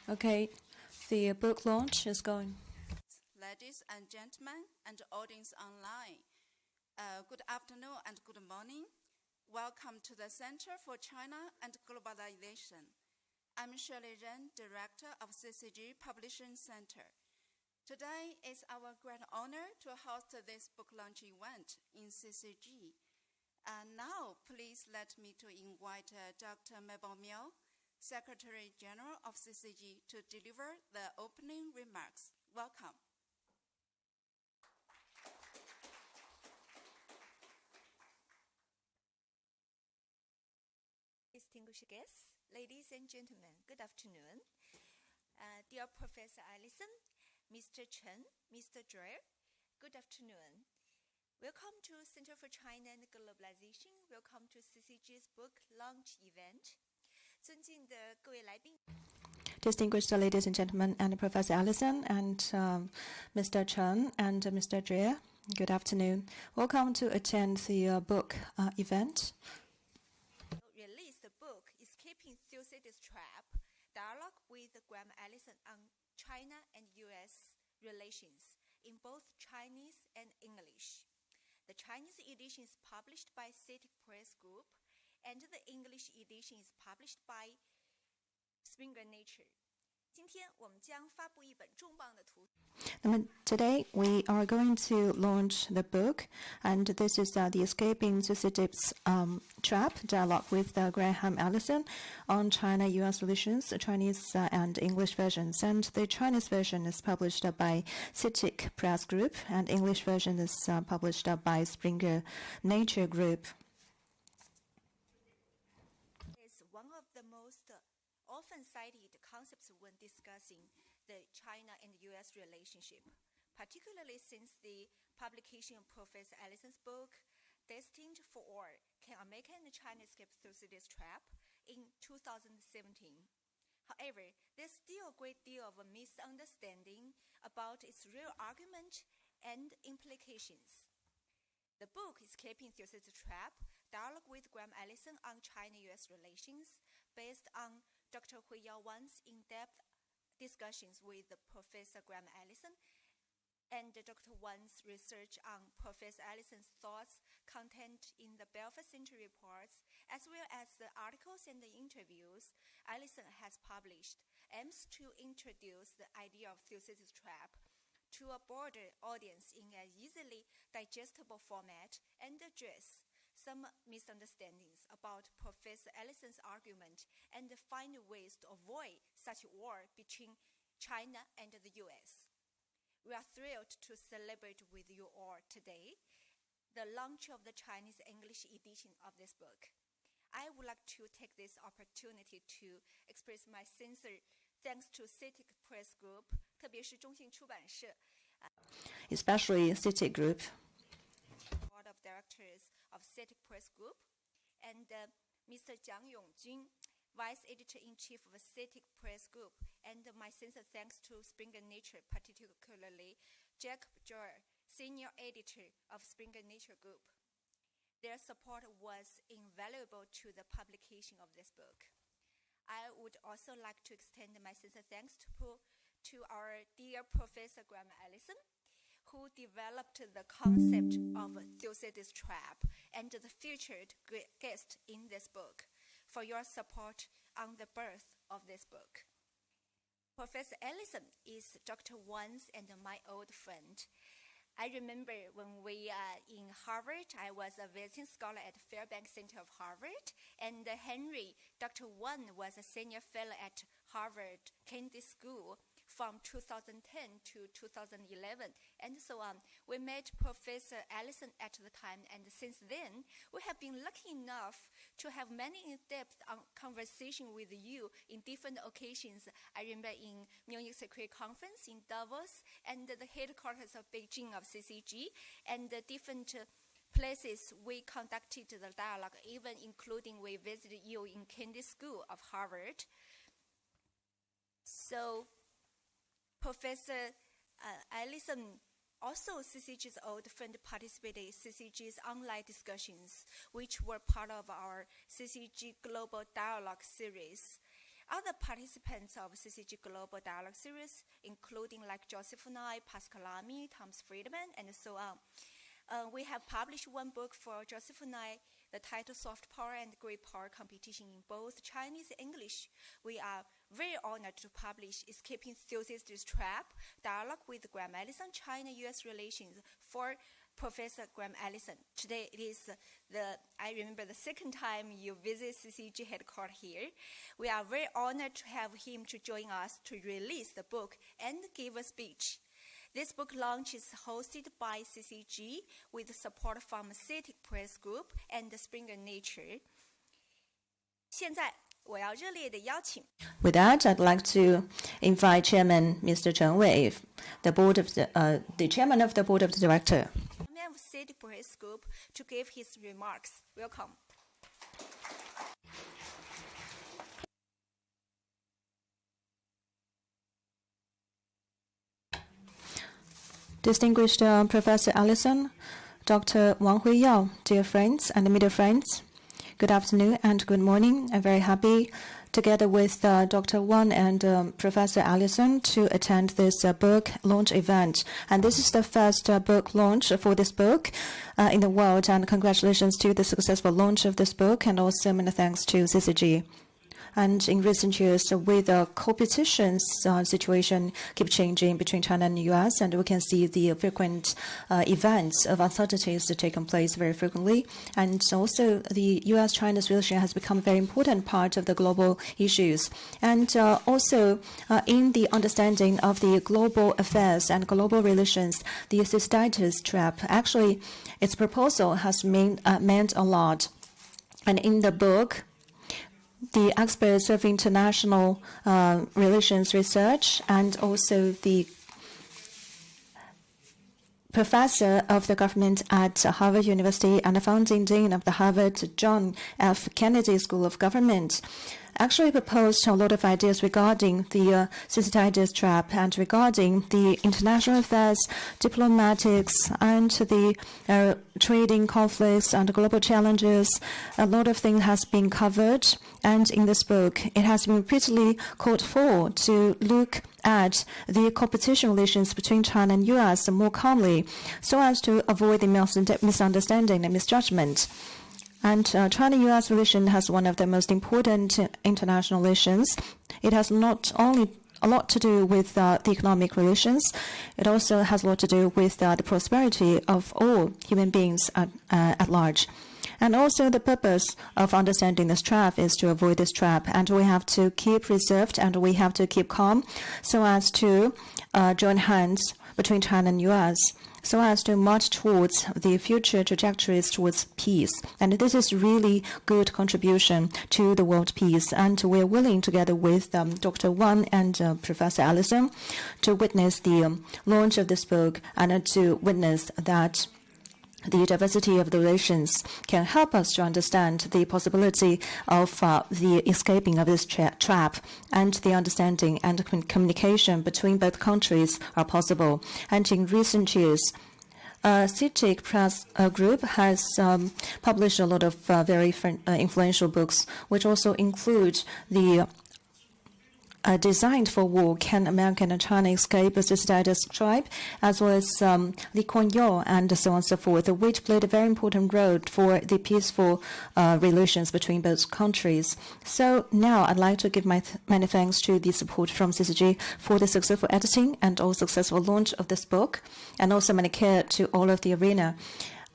Okay, the book launch is going. Ladies and gentlemen and audience online, good afternoon and good morning. Welcome to the Center for China and Globalization. I'm Shirley Ren, Director of CCG Publishing Center. Today is our great honor to host this book launch event in CCG. Now, please let me to invite Dr. Mabel Miao, Secretary General of CCG, to deliver the opening remarks. Welcome. Distinguished guests, ladies and gentlemen, good afternoon. Dear Professor Allison, Mr. Chen, Mr. Dreyer, good afternoon. Welcome to Center for China and Globalization. Welcome to CCG's book launch event. 尊敬的各位来宾 Distinguished ladies and gentlemen, and Professor Allison and Mr. Chen and Mr. Dreyer, good afternoon. Welcome to attend the book event. Released the book Escaping Thucydide'sTrap, Dialogue with Graham Allison on China and U.S. relations in both Chinese and English. The Chinese edition is published by CITIC Press Group, and the English edition is published by Springer Nature. 今天我们将发布一本重磅的图。Today we are going to launch the book, and this is the Escaping Thucydides' Trap, Dialogue with Graham Allison on China-U.S. relations, Chinese and English versions. And the Chinese version is published by CITIC Press Group, and English version is published by Springer Nature Group. It's one of the most often cited concepts when discussing the China and U.S. relationship, particularly since the publication of Professor Allison's book, Destined for War, Can America and China Escape Thucydides' Trap, in 2017. However, there's still a great deal of a misunderstanding about its real argument and implications. The book Escaping Thucydides' Trap, Dialogue with Graham Allison on China-U.S. relations, based on Dr. Huiyao Wan's in-depth discussions with Professor Graham Allison and Dr. Wan's research on Professor Allison's thoughts contained in the Belfer Center reports, as well as the articles and the interviews Allison has published, aims to introduce the idea of Thucydides' trap to a broader audience in an easily digestible format and address some misunderstandings about Professor Allison's argument and find ways to avoid such war between China and the U.S. We are thrilled to celebrate with you all today the launch of the Chinese English edition of this book. I would like to take this opportunity to express my sincere thanks to CITIC Press Group, 特别是中信出版社 Especially CITIC Group. Board of Directors of CITIC Press Group, and Mr. Jiang Yongjun, Vice Editor-in-Chief of CITIC Press Group, and my sincere thanks to Springer Nature, particularly Jacob Joer, Senior Editor of Springer Nature Group. Their support was invaluable to the publication of this book. I would also like to extend my sincere thanks to our dear Professor Graham Allison, who developed the concept of Thucydides' trap and the featured guest in this book, for your support on the birth of this book. Professor Allison is Dr. Wan's and my old friend. I remember when we in Harvard, I was a visiting scholar at Fairbanks Center of Harvard, and Henry, Dr. Wan was a senior fellow at Harvard Kennedy School from 2010 to 2011, and so on. We met Professor Allison at the time, and since then, we have been lucky enough to have many in-depth conversation with you in different occasions. I remember in Munich Security Conference in Davos, and the headquarters of Beijing of CCG, and the different places we conducted the dialogue, even including we visited you in Kennedy School of Harvard. So, Professor Allison, also CCG's old friend, participated in CCG's online discussions, which were part of our CCG Global Dialogue series. Other participants of CCG Global Dialogue series, including like Joseph Nye, Pascal Lamy, Thomas Friedman, and so on. We have published one book for Joseph Nye, the title Soft Power and Great Power Competition in both Chinese and English. We are very honored to publish Escaping Thucydides'sTrap, Dialogue with Graham Allison, China-US Relations for Professor Graham Allison. Today it is I remember the second time you visit CCG headquarters here. We are very honored to have him to join us to release the book and give a speech. This book launch is hosted by CCG with support from CITE Press Group and Springer Nature. 现在我要热烈地邀请 With that, I'd like to invite Chairman Mr. Chen Wei, the Chairman of the Board of Directors. of CITE Press Group to give his remarks. Welcome. Distinguished Professor Allison, Dr. Wang Huiyao, dear friends and media friends, good afternoon and good morning. I'm very happy, together with Dr. Wang and Professor Allison, to attend this book launch event. And this is the first book launch for this book in the world. And congratulations to the successful launch of this book, and also many thanks to CCG. And in recent years, with the competition situation keep changing between China and the U.S., and we can see the frequent events of uncertainties taking place very frequently. And also, the U.S.-China's relation has become a very important part of the global issues. And also, in the understanding of the global affairs and global relations, the Thucydides''s'"trap, actually, its proposal has meant a lot. And in the book, the experts of international relations research and also the professor of the government at Harvard University and the founding dean of the Harvard John F. Kennedy School of Government actually proposed a lot of ideas regarding the Thucydides''s'"trap and regarding the international affairs, diplomatics, and the trading conflicts and global challenges. A lot of things has been covered, and in this book, it has been repeatedly called for to look at the competition relations between China and U.S. more calmly, so as to avoid the misunderstanding and misjudgment. And China-U.S. relation has one of the most important international relations. It has not only a lot to do with the economic relations, it also has a lot to do with the prosperity of all human beings at large. And also the purpose of understanding this trap is to avoid this trap. And we have to keep reserved and we have to keep calm so as to join hands between China and U.S., so as to march towards the future trajectories towards peace. And this is really good contribution to the world peace. And we're willing, together with Dr. Wang and Professor Allison, to witness the launch of this book and to witness that the diversity of the relations can help us to understand the possibility of the escaping of this trap, and the understanding and communication between both countries are possible. And in recent years, CITE Press Group has published a lot of very influential books, which also include the Designed for War, Can America and China Escape the Thucydides''s'"trap, as well as Li Kuan Yew and so on and so forth, which played a very important role for the peaceful relations between both countries. So now I'd like to give my many thanks to the support from CCG for the successful editing and also successful launch of this book, and also many care to all of the arena.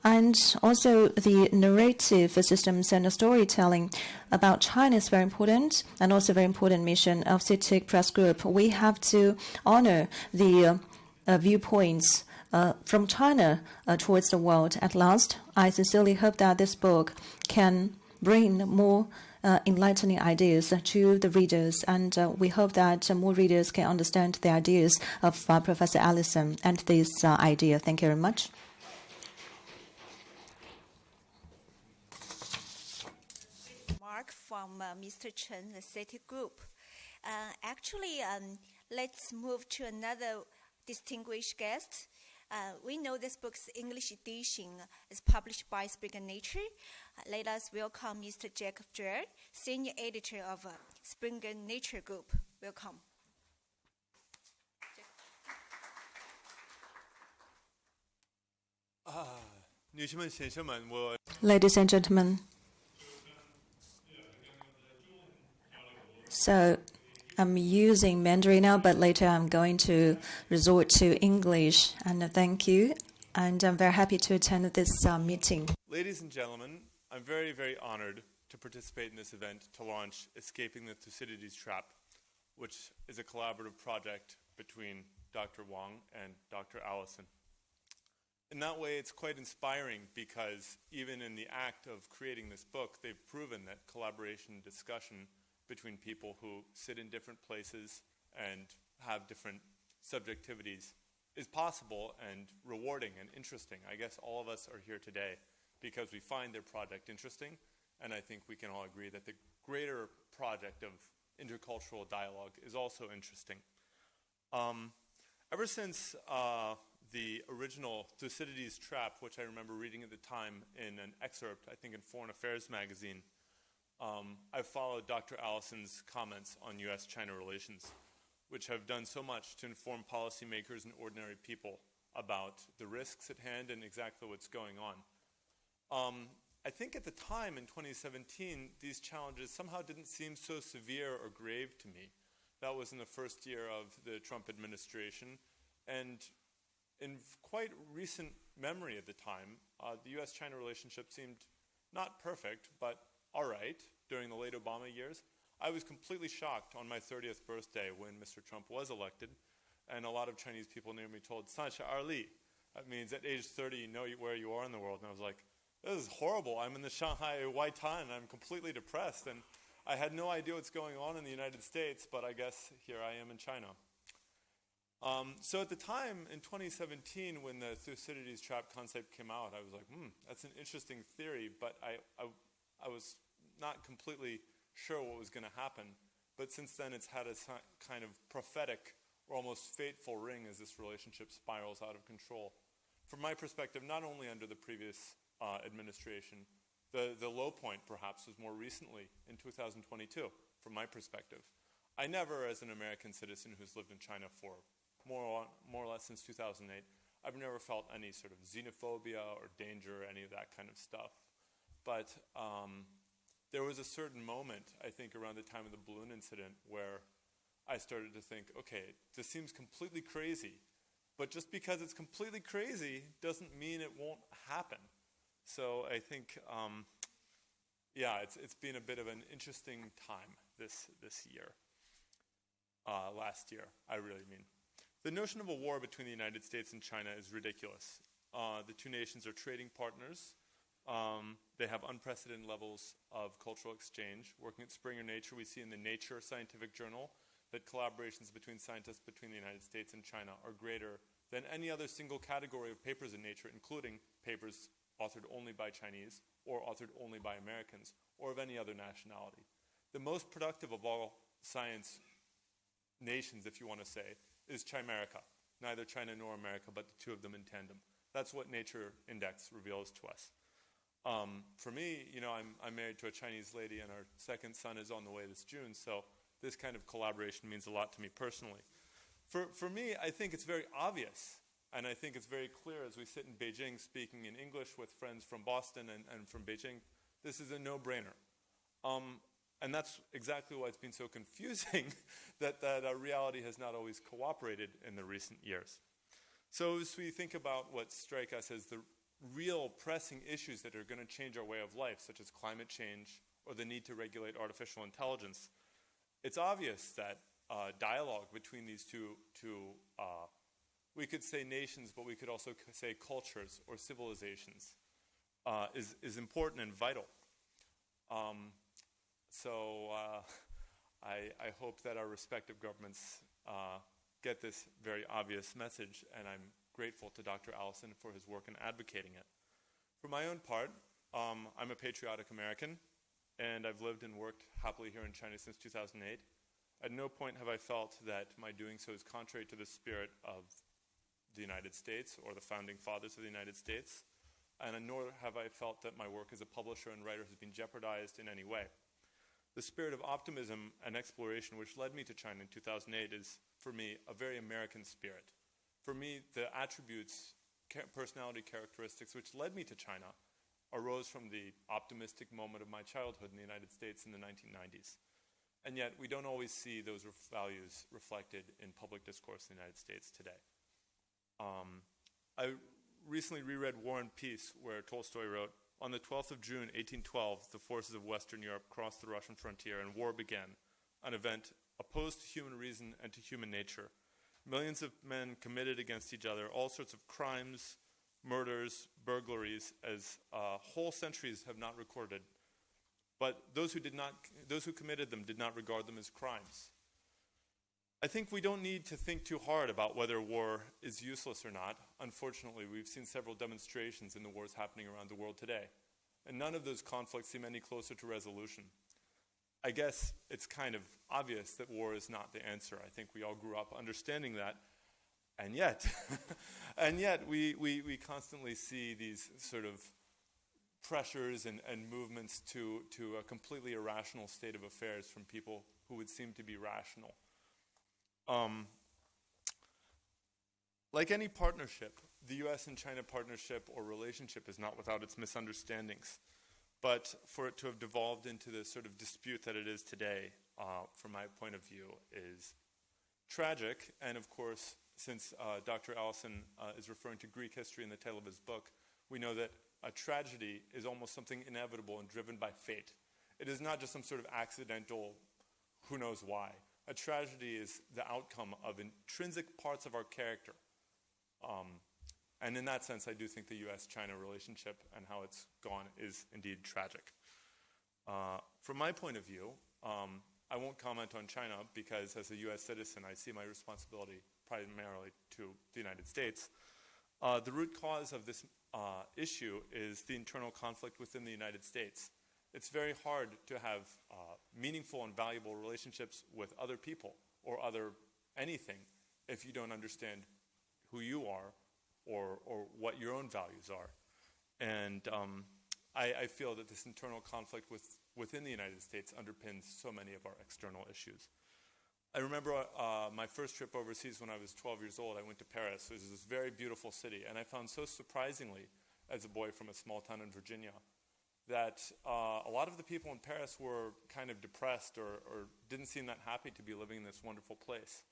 And also the narrative systems and the storytelling about China is very important, and also very important mission of CITE Press Group. We have to honor the viewpoints from China towards the world at last. I sincerely hope that this book can bring more enlightening ideas to the readers, and we hope that more readers can understand the ideas of Professor Allison and this idea. Thank you very much. From Mr. Chen, the CITE Group. Actually, let's move to another distinguished guest. We know this book's English edition is published by Springer Nature. Let us welcome Mr. Jacob Dreher, Senior Editor of Springer Nature Group. Welcome. Ladies and gentlemen, so I'm using Mandarin now, but later I'm going to resort to English. And thank you. And I'm very happy to attend this meeting. Ladies and gentlemen, I'm very, very honored to participate in this event to launch Escaping the Thucydides''Trap, which is a collaborative project between Dr. Wang and Dr. Allison. In that way, it's quite inspiring because even in the act of creating this book, they've proven that collaboration and discussion between people who sit in different places and have different subjectivities is possible and rewarding and interesting. I guess all of us are here today because we find their project interesting, and I think we can all agree that the greater project of intercultural dialogue is also interesting. Ever since the original Thucydides''Trap, which I remember reading at the time in an excerpt, I think in Foreign Affairs magazine, I've followed Dr. Allison's comments on U.S.-China relations, which have done so much to inform policymakers and ordinary people about the risks at hand and exactly what's going on. I think at the time, in 2017, these challenges somehow didn't seem so severe or grave to me. That was in the first year of the Trump administration, and in quite recent memory at the time, the U.S.-China relationship seemed not perfect, but all right during the late Obama years. I was completely shocked on my 30th birthday when Mr. Trump was elected, and a lot of Chinese people near me told, "Sancha Arli." That means at age 30, you know where you are in the world. And I was like, this is horrible. I'm in the Shanghai Waitan, and I'm completely depressed, and I had no idea what's going on in the United States, but I guess here I am in China. So at the time, in 2017, when the Thucydides''Trap concept came out, I was like, that's an interesting theory, but I was not completely sure what was going to happen. But since then, it's had a kind of prophetic or almost fateful ring as this relationship spirals out of control. From my perspective, not only under the previous administration, the low point, perhaps, was more recently in 2022, from my perspective. I never, as an American citizen who's lived in China for more or less since 2008, I've never felt any sort of xenophobia or danger or any of that kind of stuff. But there was a certain moment, I think, around the time of the balloon incident where I started to think, okay, this seems completely crazy, but just because it's completely crazy doesn't mean it won't happen. So I think, it's been a bit of an interesting time this year. Last year, I really mean. The notion of a war between the United States and China is ridiculous. The two nations are trading partners. They have unprecedented levels of cultural exchange. Working at Springer Nature, we see in the Nature scientific journal that collaborations between scientists between the United States and China are greater than any other single category of papers in Nature, including papers authored only by Chinese or authored only by Americans or of any other nationality. The most productive of all science nations, if you want to say, is Chimerica. Neither China nor America, but the two of them in tandem. That's what Nature Index reveals to us. For me, I'm married to a Chinese lady, and our second son is on the way this June, so this kind of collaboration means a lot to me personally. For me, I think it's very obvious, and I think it's very clear as we sit in Beijing speaking in English with friends from Boston and from Beijing, this is a no-brainer. And that's exactly why it's been so confusing that our reality has not always cooperated in the recent years. So as we think about what strike us as the real pressing issues that are going to change our way of life, such as climate change or the need to regulate artificial intelligence, it's obvious that dialogue between these two we could say nations, but we could also say cultures or civilizations, is important and vital. So I hope that our respective governments get this very obvious message, and I'm grateful to Dr. Allison for his work in advocating it. For my own part, I'm a patriotic American, and I've lived and worked happily here in China since 2008. At no point have I felt that my doing so is contrary to the spirit of the United States or the founding fathers of the United States, and nor have I felt that my work as a publisher and writer has been jeopardized in any way. The spirit of optimism and exploration which led me to China in 2008 is, for me, a very American spirit. For me, the attributes, personality characteristics which led me to China arose from the optimistic moment of my childhood in the United States in the 1990s. And yet, we don't always see those values reflected in public discourse in the United States today. I recently reread War and Peace, where Tolstoy wrote, "On the 12th of June, 1812, the forces of Western Europe crossed the Russian frontier and war began, an event opposed to human reason and to human nature. Millions of men committed against each other all sorts of crimes, murders, burglaries, as whole centuries have not recorded. But those who committed them did not regard them as crimes." I think we don't need to think too hard about whether war is useless or not. Unfortunately, we've seen several demonstrations in the wars happening around the world today, and none of those conflicts seem any closer to resolution. I guess it's kind of obvious that war is not the answer. I think we all grew up understanding that, and yet, we constantly see these sort of pressures and movements to a completely irrational state of affairs from people who would seem to be rational. Like any partnership, the US and China partnership or relationship is not without its misunderstandings. But for it to have devolved into the sort of dispute that it is today, from my point of view, is tragic. And of course, since Dr. Allison is referring to Greek history in the title of his book, we know that a tragedy is almost something inevitable and driven by fate. It is not just some sort of accidental, who knows why. A tragedy is the outcome of intrinsic parts of our character. And in that sense, I do think the US-China relationship and how it's gone is indeed tragic. From my point of view, I won't comment on China because as a US citizen, I see my responsibility primarily to the United States. The root cause of this issue is the internal conflict within the United States. It's very hard to have meaningful and valuable relationships with other people or anything if you don't understand who you are or what your own values are. And I feel that this internal conflict within the United States underpins so many of our external issues. I remember my first trip overseas when I was 12 years old. I went to Paris. It was this very beautiful city. And I found so surprisingly, as a boy from a small town in Virginia, that a lot of the people in Paris were kind of depressed or didn't seem that happy to be living in this wonderful place.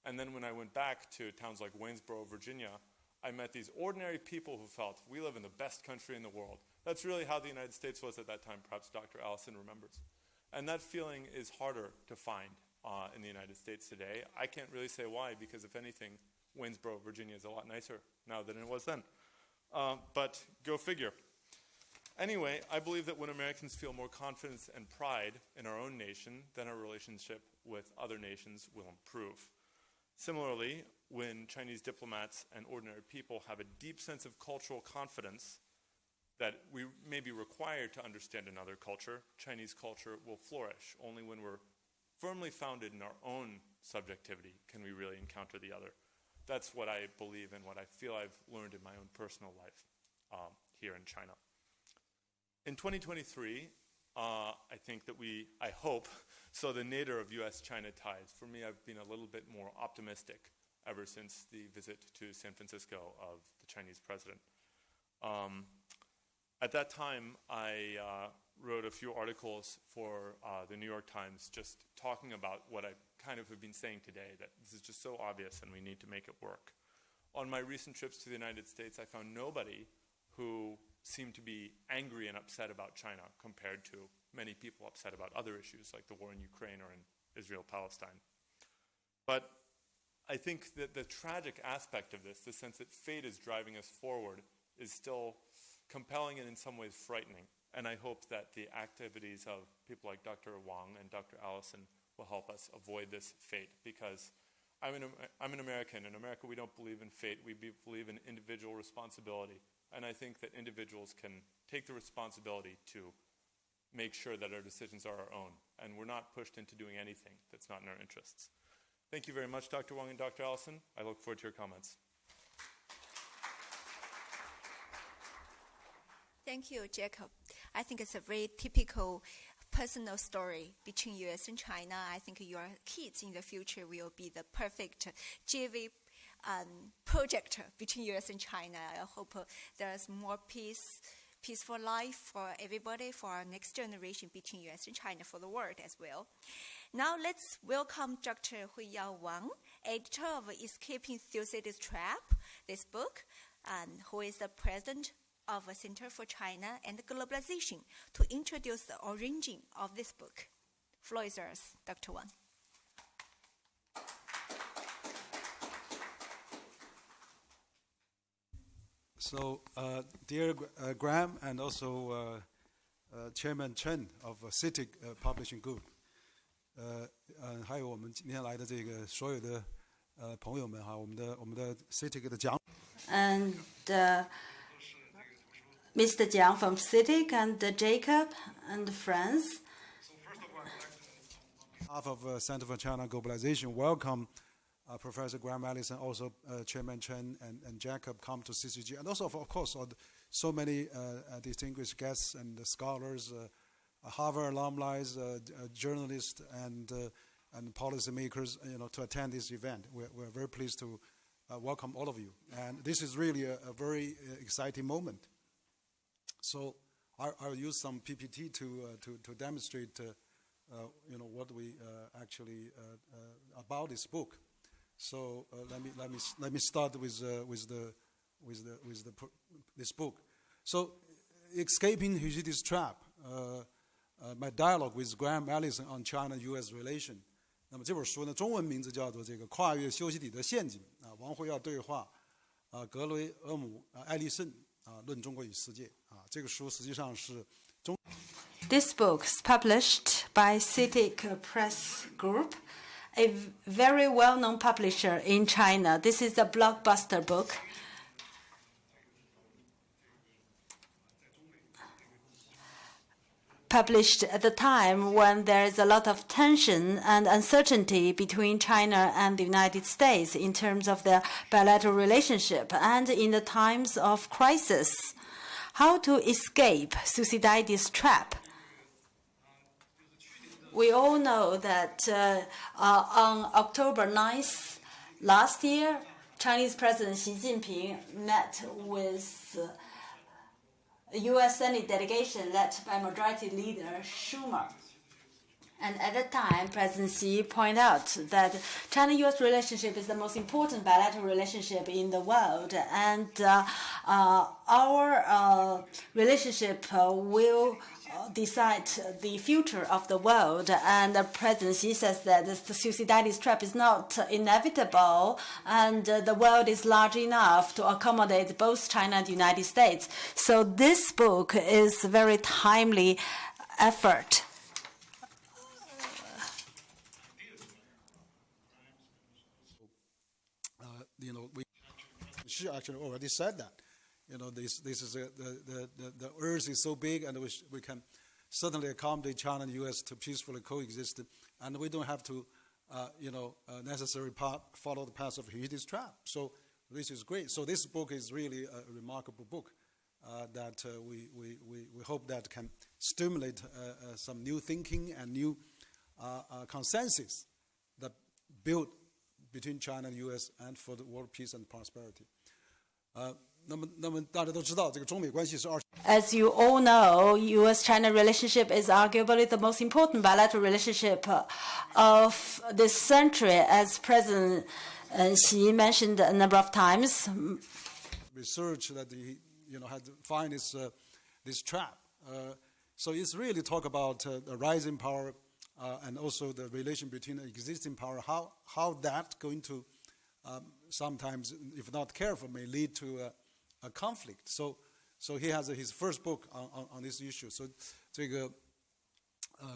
And then when I went back to towns like Waynesboro, Virginia, I met these ordinary people who felt, we live in the best country in the world. That's really how the United States was at that time. Perhaps Dr. Allison remembers. And that feeling is harder to find in the United States today. I can't really say why, because if anything, Waynesboro, Virginia is a lot nicer now than it was then. But go figure. Anyway, I believe that when Americans feel more confidence and pride in our own nation, then our relationship with other nations will improve. Similarly, when Chinese diplomats and ordinary people have a deep sense of cultural confidence that we may be required to understand another culture, Chinese culture will flourish. Only when we're firmly founded in our own subjectivity can we really encounter the other. That's what I believe and what I feel I've learned in my own personal life here in China. In 2023, I think that I hope, saw the nadir of US-China ties. For me, I've been a little bit more optimistic ever since the visit to San Francisco of the Chinese president. At that time, I wrote a few articles for the New York Times just talking about what I kind of have been saying today, that this is just so obvious and we need to make it work. On my recent trips to the United States, I found nobody who seemed to be angry and upset about China compared to many people upset about other issues like the war in Ukraine or in Israel-Palestine. But I think that the tragic aspect of this, the sense that fate is driving us forward, is still compelling and in some ways frightening. And I hope that the activities of people like Dr. Wang and Dr. Allison will help us avoid this fate, because I'm an American. In America, we don't believe in fate. We believe in individual responsibility. And I think that individuals can take the responsibility to make sure that our decisions are our own, and we're not pushed into doing anything that's not in our interests. Thank you very much, Dr. Wang and Dr. Allison. I look forward to your comments. Thank you, Jacob. I think it's a very typical personal story between U.S. and China. I think your kids in the future will be the perfect JV project between U.S. and China. I hope there's more peaceful life for everybody, for our next generation between U.S. and China, for the world as well. Now let's welcome Dr. Huiyao Wang, editor of Escaping Thucydids'Trap, this book, who is the president of a Center for China and Globalization, to introduce the origin of this book. Floor is yours, Dr. Wang. So, dear Graham and also Chairman Chen of CITIC Publishing Group, 还有我们今天来的这个所有的朋友们哈，我们的 CITIC 的讲。And Mr. Jiang from CITIC and Jacob and friends. On behalf of Center for China Globalization, welcome Professor Graham Allison, also Chairman Chen and Jacob come to CCG, and also of course so many distinguished guests and scholars, Harvard alumni, journalists, and policymakers, to attend this event. We're very pleased to welcome all of you, and this is really a very exciting moment. So I'll use some PPT to demonstrate, what we actually about this book. So let me start with this book. So, Escaping Thucydids'Trap, my dialogue with Graham Allison on China-U.S. relation. 那么这本书呢，中文名字叫做这个跨越修昔底德陷阱啊，王辉耀对话格雷厄姆艾利森论中国与世界啊，这个书实际上是中。This book is published by CITIC Press Group, a very well-known publisher in China. This is a blockbuster book. Published at the time when there is a lot of tension and uncertainty between China and the United States in terms of their bilateral relationship, and in the times of crisis. How to escape Thucydides' We all know that on October 9th last year, Chinese President Xi Jinping met with a U.S. Senate delegation led by Majority Leader Schumer. And at that time, President Xi pointed out that China-U.S. relationship is the most important bilateral relationship in the world, and our relationship will decide the future of the world. And President Xi says that the Thucydides' is not inevitable, and the world is large enough to accommodate both China and the United States. So this book is a very timely effort. She actually already said that. This is the earth is so big, and we can certainly accommodate China and U.S. to peacefully coexist, and we don't have to, necessarily follow the path of Thucydides'. So this is great. So this book is really a remarkable book that we hope that can stimulate some new thinking and new consensus that build between China and U.S. and for the world peace and prosperity. As you all know, U.S.-China relationship is arguably the most important bilateral relationship of this century, as President Xi mentioned a number of times. Research that he had to find this trap. So it's really talk about the rising power and also the relation between the existing power, how that going to sometimes, if not careful, may lead to a conflict. So he has his first book on this issue. So 这个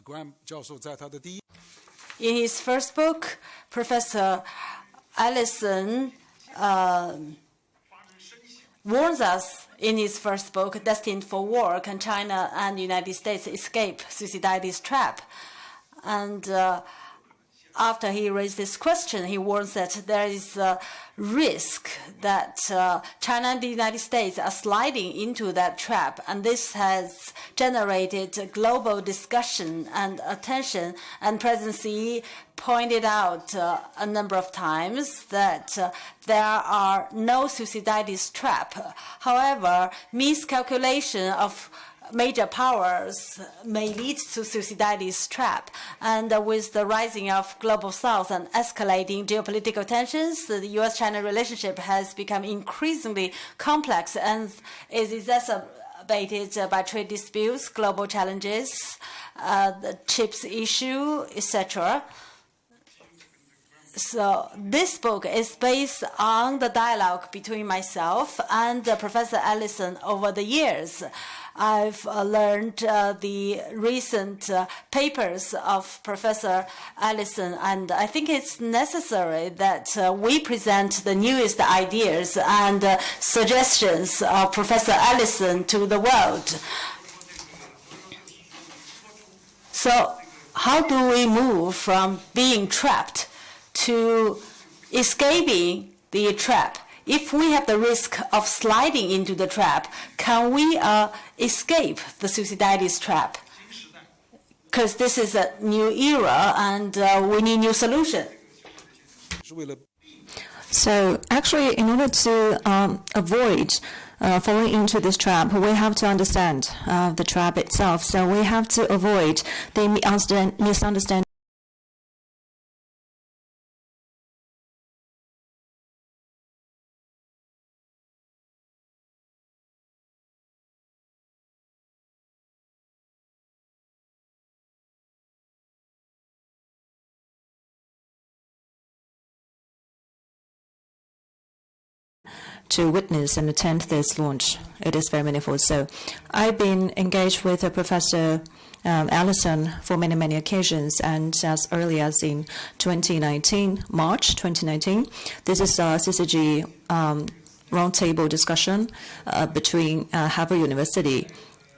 Graham 教授在他的第一 In his first book, Professor Allison warns us in his first book, Destined for War, Can China and the United States Escape Thucydides' Trap? And after he raised this question, he warns that there is risk that China and the United States are sliding into that trap, and this has generated global discussion and attention. And President Xi pointed out a number of times that there are no Thucydides trap. However, miscalculation of major powers may lead to Thucydides trap. And with the rising of global south and escalating geopolitical tensions, the U.S.-China relationship has become increasingly complex and is exacerbated by trade disputes, global challenges, the chips issue, etc. So this book is based on the dialogue between myself and Professor Allison over the years. I've learned the recent papers of Professor Allison, and I think it's necessary that we present the newest ideas and suggestions of Professor Allison to the world. So how do we move from being trapped to escaping the trap? If we have the risk of sliding into the trap, can we escape the Thucydides trap? Because this is a new era and we need new solutions. So actually, in order to avoid falling into this trap, we have to understand the trap itself. So we have to avoid the misunderstanding. To witness and attend this launch. It is very meaningful. So I've been engaged with Professor Allison for many, many occasions, and as early as in 2019, March 2019, this is a CCG roundtable discussion between Harvard University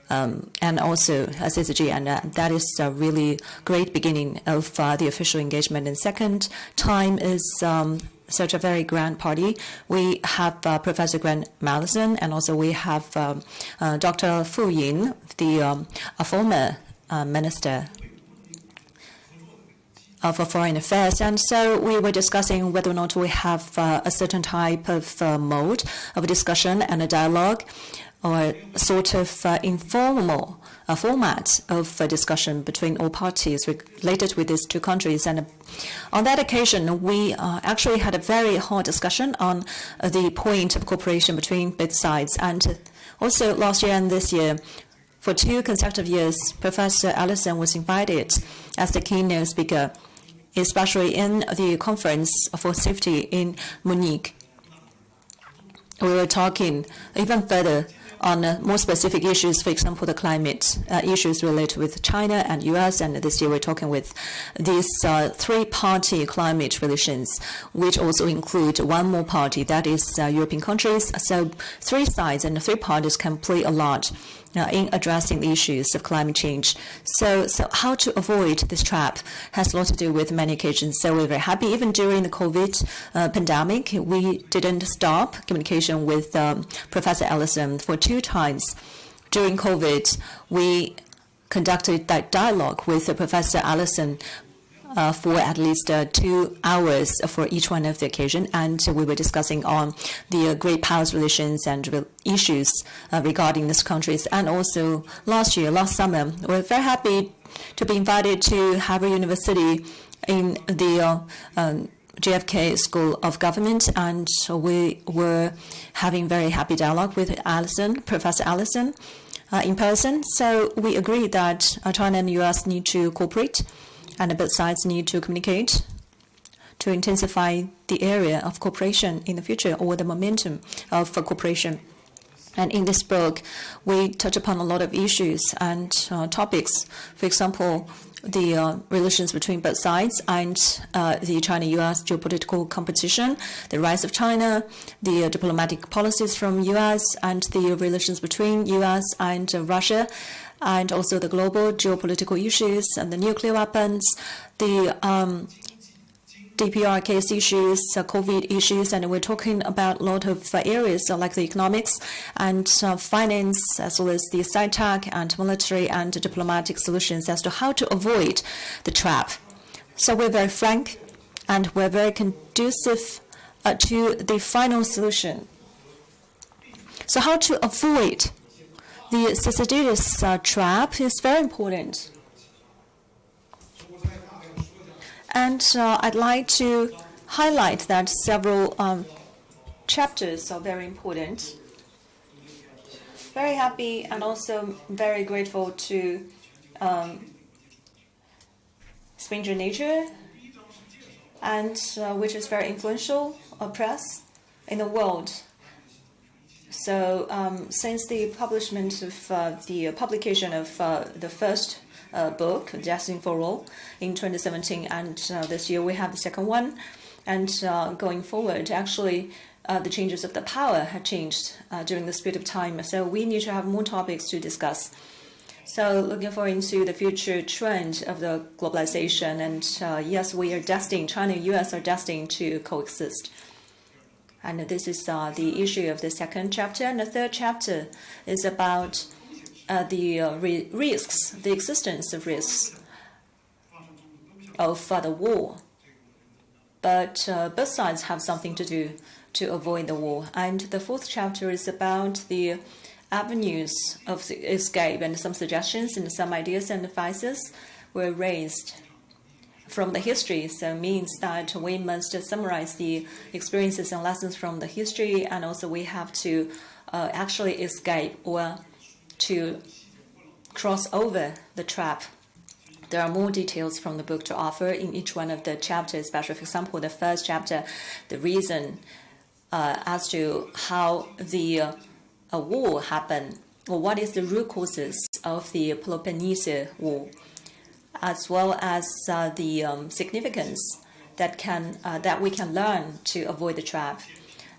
and also CCG, and that is a really great beginning of the official engagement. And second time is such a very grand party. We have Professor Graham Allison, and also we have Dr. Fu Yin, the former Minister of Foreign Affairs. And so we were discussing whether or not we have a certain type of mode of discussion and a dialogue, or sort of informal format of discussion between all parties related with these two countries. And on that occasion, we actually had a very hot discussion on the point of cooperation between both sides. And also last year and this year, for 2 consecutive years, Professor Allison was invited as the keynote speaker, especially in the conference for safety in Munich. We were talking even further on more specific issues, for example, the climate issues related with China and U.S. And this year we're talking with these 3-party climate relations, which also include one more party, that is European countries. So 3 sides and 3 parties can play a lot in addressing the issues of climate change. So how to avoid this trap has a lot to do with many occasions. So we're very happy. Even during the COVID pandemic, we didn't stop communication with Professor Allison. For 2 times during COVID, we conducted that dialogue with Professor Allison for at least 2 hours for each one of the occasion, and we were discussing on the great powers relations and issues regarding these countries. And also last summer, we were very happy to be invited to Harvard University in the JFK School of Government, and we were having very happy dialogue with Allison, Professor Allison, in person. So we agreed that China and the U.S. need to cooperate, and both sides need to communicate to intensify the area of cooperation in the future, or the momentum of cooperation. And in this book, we touch upon a lot of issues and topics. For example, the relations between both sides and the China-U.S. geopolitical competition, the rise of China, the diplomatic policies from U.S., and the relations between U.S. and Russia, and also the global geopolitical issues and the nuclear weapons, the DPR case issues, COVID issues, and we're talking about a lot of areas like the economics and finance, as well as the sci-tech and military and diplomatic solutions as to how to avoid the trap. So we're very frank and we're very conducive to the final solution. So how to avoid the Thucydides trap is very important. And I'd like to highlight that several chapters are very important. Very happy and also very grateful to Stranger Nature, and which is very influential press in the world. So since the publication of the first book, Destined for All, in 2017, and this year we have the second one, and going forward, actually, the changes of the power have changed during this period of time. So we need to have more topics to discuss. So looking forward into the future trend of the globalization, and yes, we are destined, China and U.S. are destined to coexist. And this is the issue of the second chapter. And the third chapter is about the risks, the existence of risks of the war. But both sides have something to do to avoid the war. And the fourth chapter is about the avenues of the escape, and some suggestions and some ideas and advices were raised from the history. So it means that we must summarize the experiences and lessons from the history, and also we have to actually escape or to cross over the trap. There are more details from the book to offer in each one of the chapters, especially, for example, the first chapter, the reason as to how the war happened, or what is the root causes of the Peloponnese War, as well as the significance that we can learn to avoid the trap,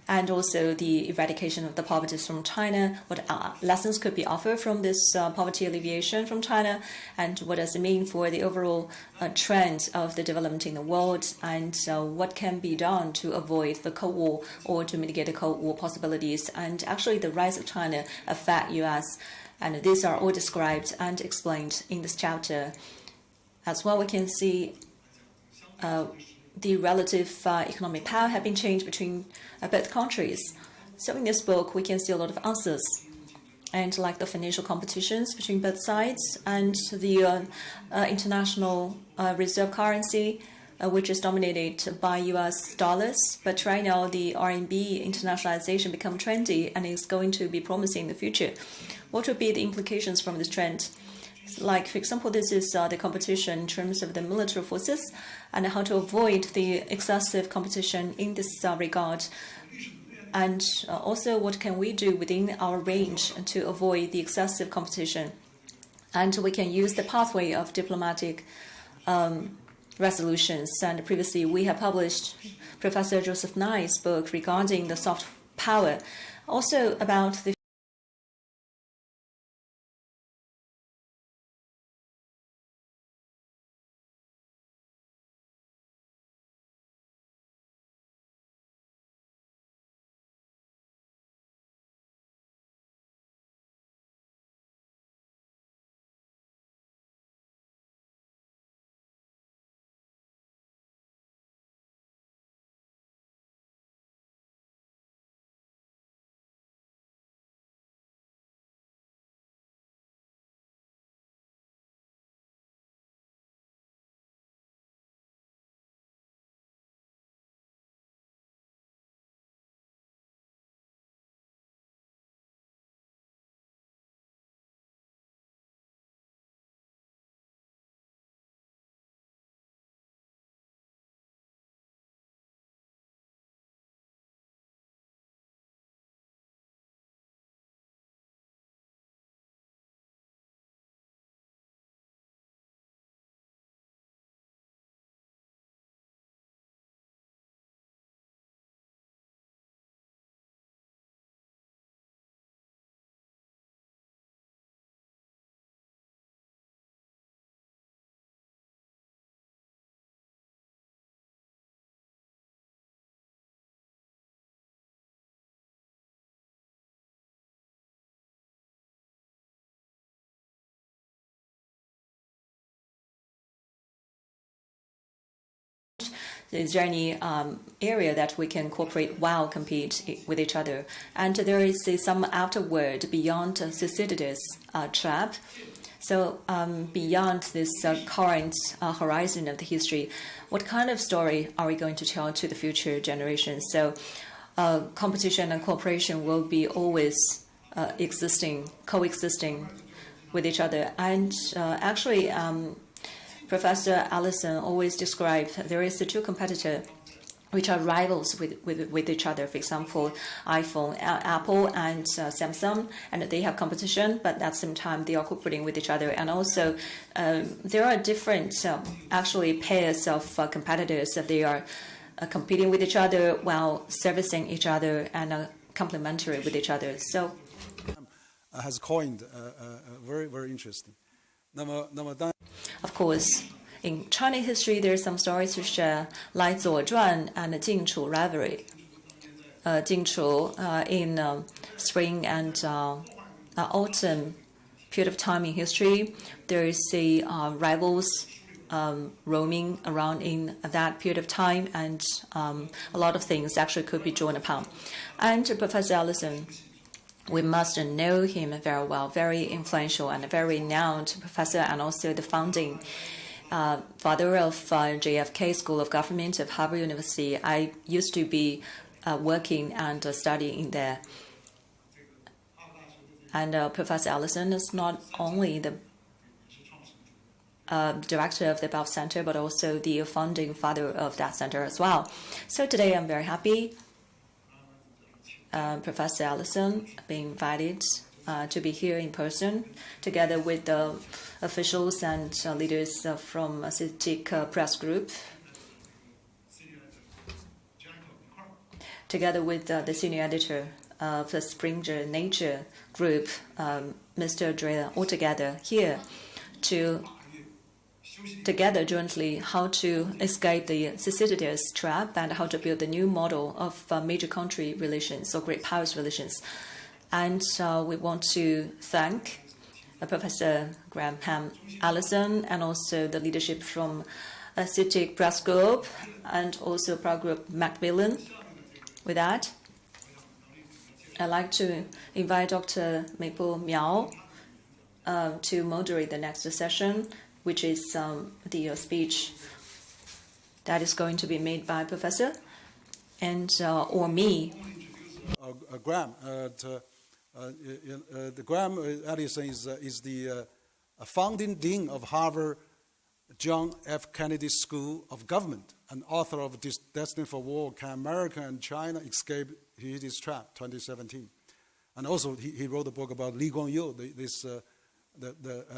and also the eradication of the poverty from China. What lessons could be offered from this poverty alleviation from China, and what does it mean for the overall trend of the development in the world, and what can be done to avoid the Cold War or to mitigate the Cold War possibilities, and actually the rise of China affect U.S. And these are all described and explained in this chapter. As well, we can see the relative economic power have been changed between both countries. So in this book, we can see a lot of answers, and like the financial competitions between both sides, and the international reserve currency, which is dominated by U.S. dollars. But right now, the RMB internationalization become trendy and is going to be promising in the future. What would be the implications from this trend? Like, for example, this is the competition in terms of the military forces, and how to avoid the excessive competition in this regard. And also, what can we do within our range to avoid the excessive competition? And we can use the pathway of diplomatic resolutions. And previously, we have published Professor Joseph Nye's book regarding the soft power, also about the Is there any area that we can cooperate while compete with each other? And there is some afterword beyond Thucydides' trap. So beyond this current horizon of the history, what kind of story are we going to tell to the future generations? So competition and cooperation will be always coexisting with each other. And actually, Professor Allison always described there is the two competitors which are rivals with each other. For example, Apple and Samsung, and they have competition, but at the same time they are cooperating with each other. And also, there are different actually pairs of competitors that they are competing with each other while servicing each other and complementary with each other. So, has coined very, very interesting. Of course, in Chinese history, there are some stories to share, like 左传 and 晋楚 rivalry. 晋楚 in spring and autumn period of time in history, there is rivals roaming around in that period of time, and a lot of things actually could be drawn upon. And Professor Allison, we must know him very well, very influential and very renowned professor, and also the founding father of JFK School of Government of Harvard University. I used to be working and studying there. And Professor Allison is not only the director of the above center, but also the founding father of that center as well. So today I'm very happy Professor Allison being invited to be here in person, together with the officials and leaders from CCG Press Group, together with the senior editor of the Springer Nature Group, Mr. Dre, all together here to together jointly how to escape the Thucydides trap and how to build a new model of major country relations or great powers relations. And we want to thank Professor Graham Allison and also the leadership from CCG Press Group and also Press Group Macmillan. With that, I'd like to invite Dr. Mabel Miao to moderate the next session, which is the speech that is going to be made by Professor and or me. Graham, the Graham Allison is the founding dean of Harvard John F. Kennedy School of Government and author of Destined for War: Can America and China Escape Thucydides' Trap, 2017. And also he wrote a book about Lee Kuan Yew,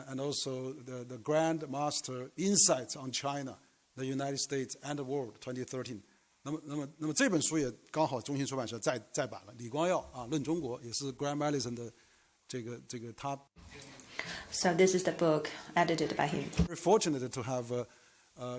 and also the Grand Master Insights on China, the United States and the World, 2013. 那么这本书也刚好中信出版社再版了，李光耀啊，论中国也是 Graham Allison 的这个他。So this is the book edited by him. Very fortunate to have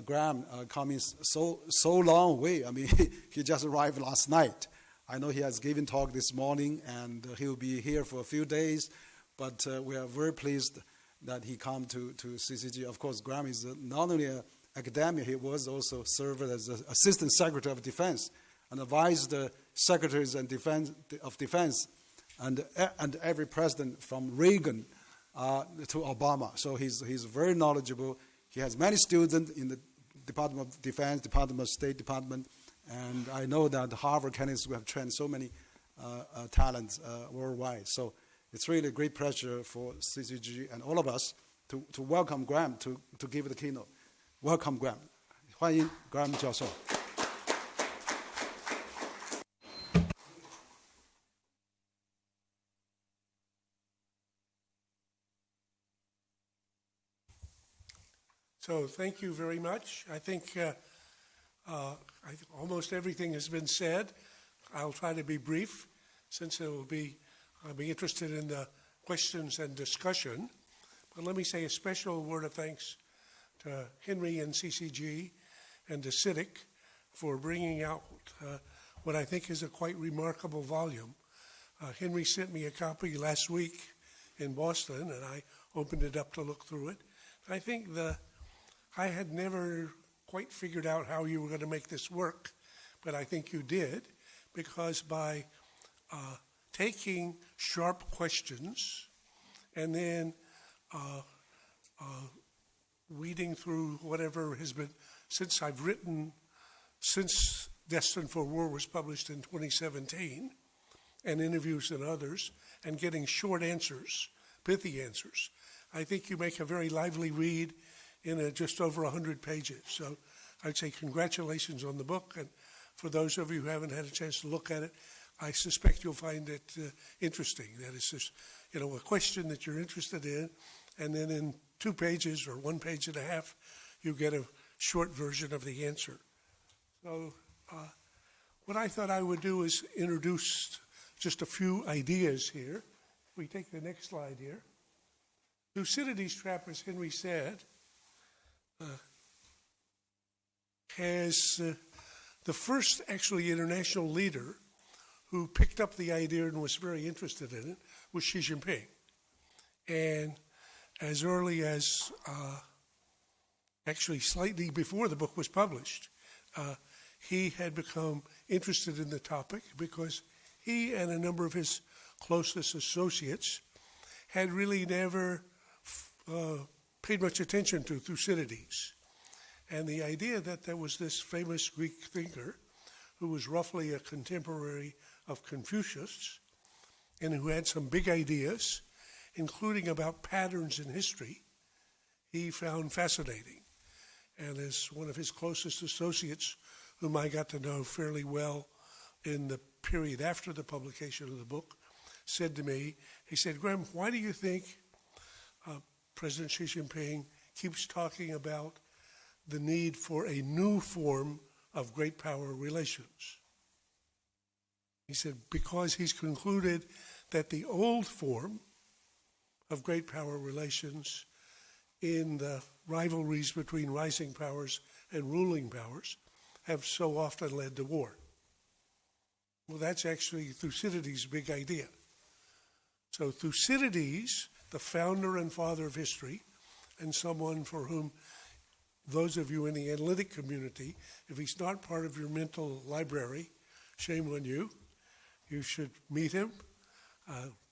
Graham coming so long way. I mean, he just arrived last night. I know he has given talk this morning, and he will be here for a few days. But we are very pleased that he come to CCG. Of course, Graham is not only an academic, he was also served as Assistant Secretary of Defense and advised the Secretaries of Defense and every president from Reagan to Obama. So he's very knowledgeable. He has many students in the Department of Defense, Department of State Department, and I know that Harvard Kennedy School have trained so many talents worldwide. So it's really a great pleasure for CCG and all of us to welcome Graham to give the keynote. Welcome, Graham. 欢迎 Graham 教授。So thank you very much. I think almost everything has been said. I'll try to be brief, since I'll be interested in the questions and discussion. But let me say a special word of thanks to Henry and CCG and to CITIC for bringing out what I think is a quite remarkable volume. Henry sent me a copy last week in Boston, and I opened it up to look through it. I think I had never quite figured out how you were going to make this work, but I think you did, because by taking sharp questions and then weeding through whatever has been, since Destined for War was published in 2017, and interviews and others, and getting short answers, pithy answers, I think you make a very lively read in just over 100 pages. So I'd say congratulations on the book, and for those of you who haven't had a chance to look at it, I suspect you'll find it interesting. That it's just, a question that you're interested in, and then in 2 pages or 1 page and a half, you get a short version of the answer. So what I thought I would do is introduce just a few ideas here. If we take the next slide here. Thucydidees'sTrap, as Henry said, has the first actually international leader who picked up the idea and was very interested in it was Xi Jinping. And as early as actually slightly before the book was published, he had become interested in the topic because he and a number of his closest associates had really never paid much attention to Thucydides. And the idea that there was this famous Greek thinker who was roughly a contemporary of Confucius and who had some big ideas, including about patterns in history, he found fascinating. And as one of his closest associates, whom I got to know fairly well in the period after the publication of the book, said to me, he said, "Graham, why do you think President Xi Jinping keeps talking about the need for a new form of great power relations?" He said, because he's concluded that the old form of great power relations in the rivalries between rising powers and ruling powers have so often led to war. Well, that's actually Thucydides' big idea. So Thucydides, the founder and father of history, and someone for whom those of you in the analytic community, if he's not part of your mental library, shame on you. You should meet him,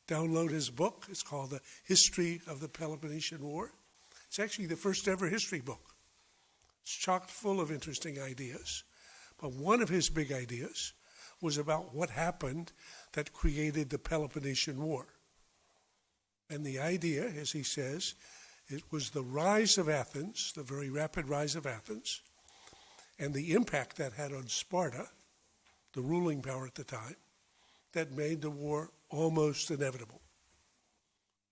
download his book. It's called The History of the Peloponnesian War. It's actually the first ever history book. It's chock full of interesting ideas. But one of his big ideas was about what happened that created the Peloponnesian War. And the idea, as he says, it was the rise of Athens, the very rapid rise of Athens, and the impact that had on Sparta, the ruling power at the time, that made the war almost inevitable.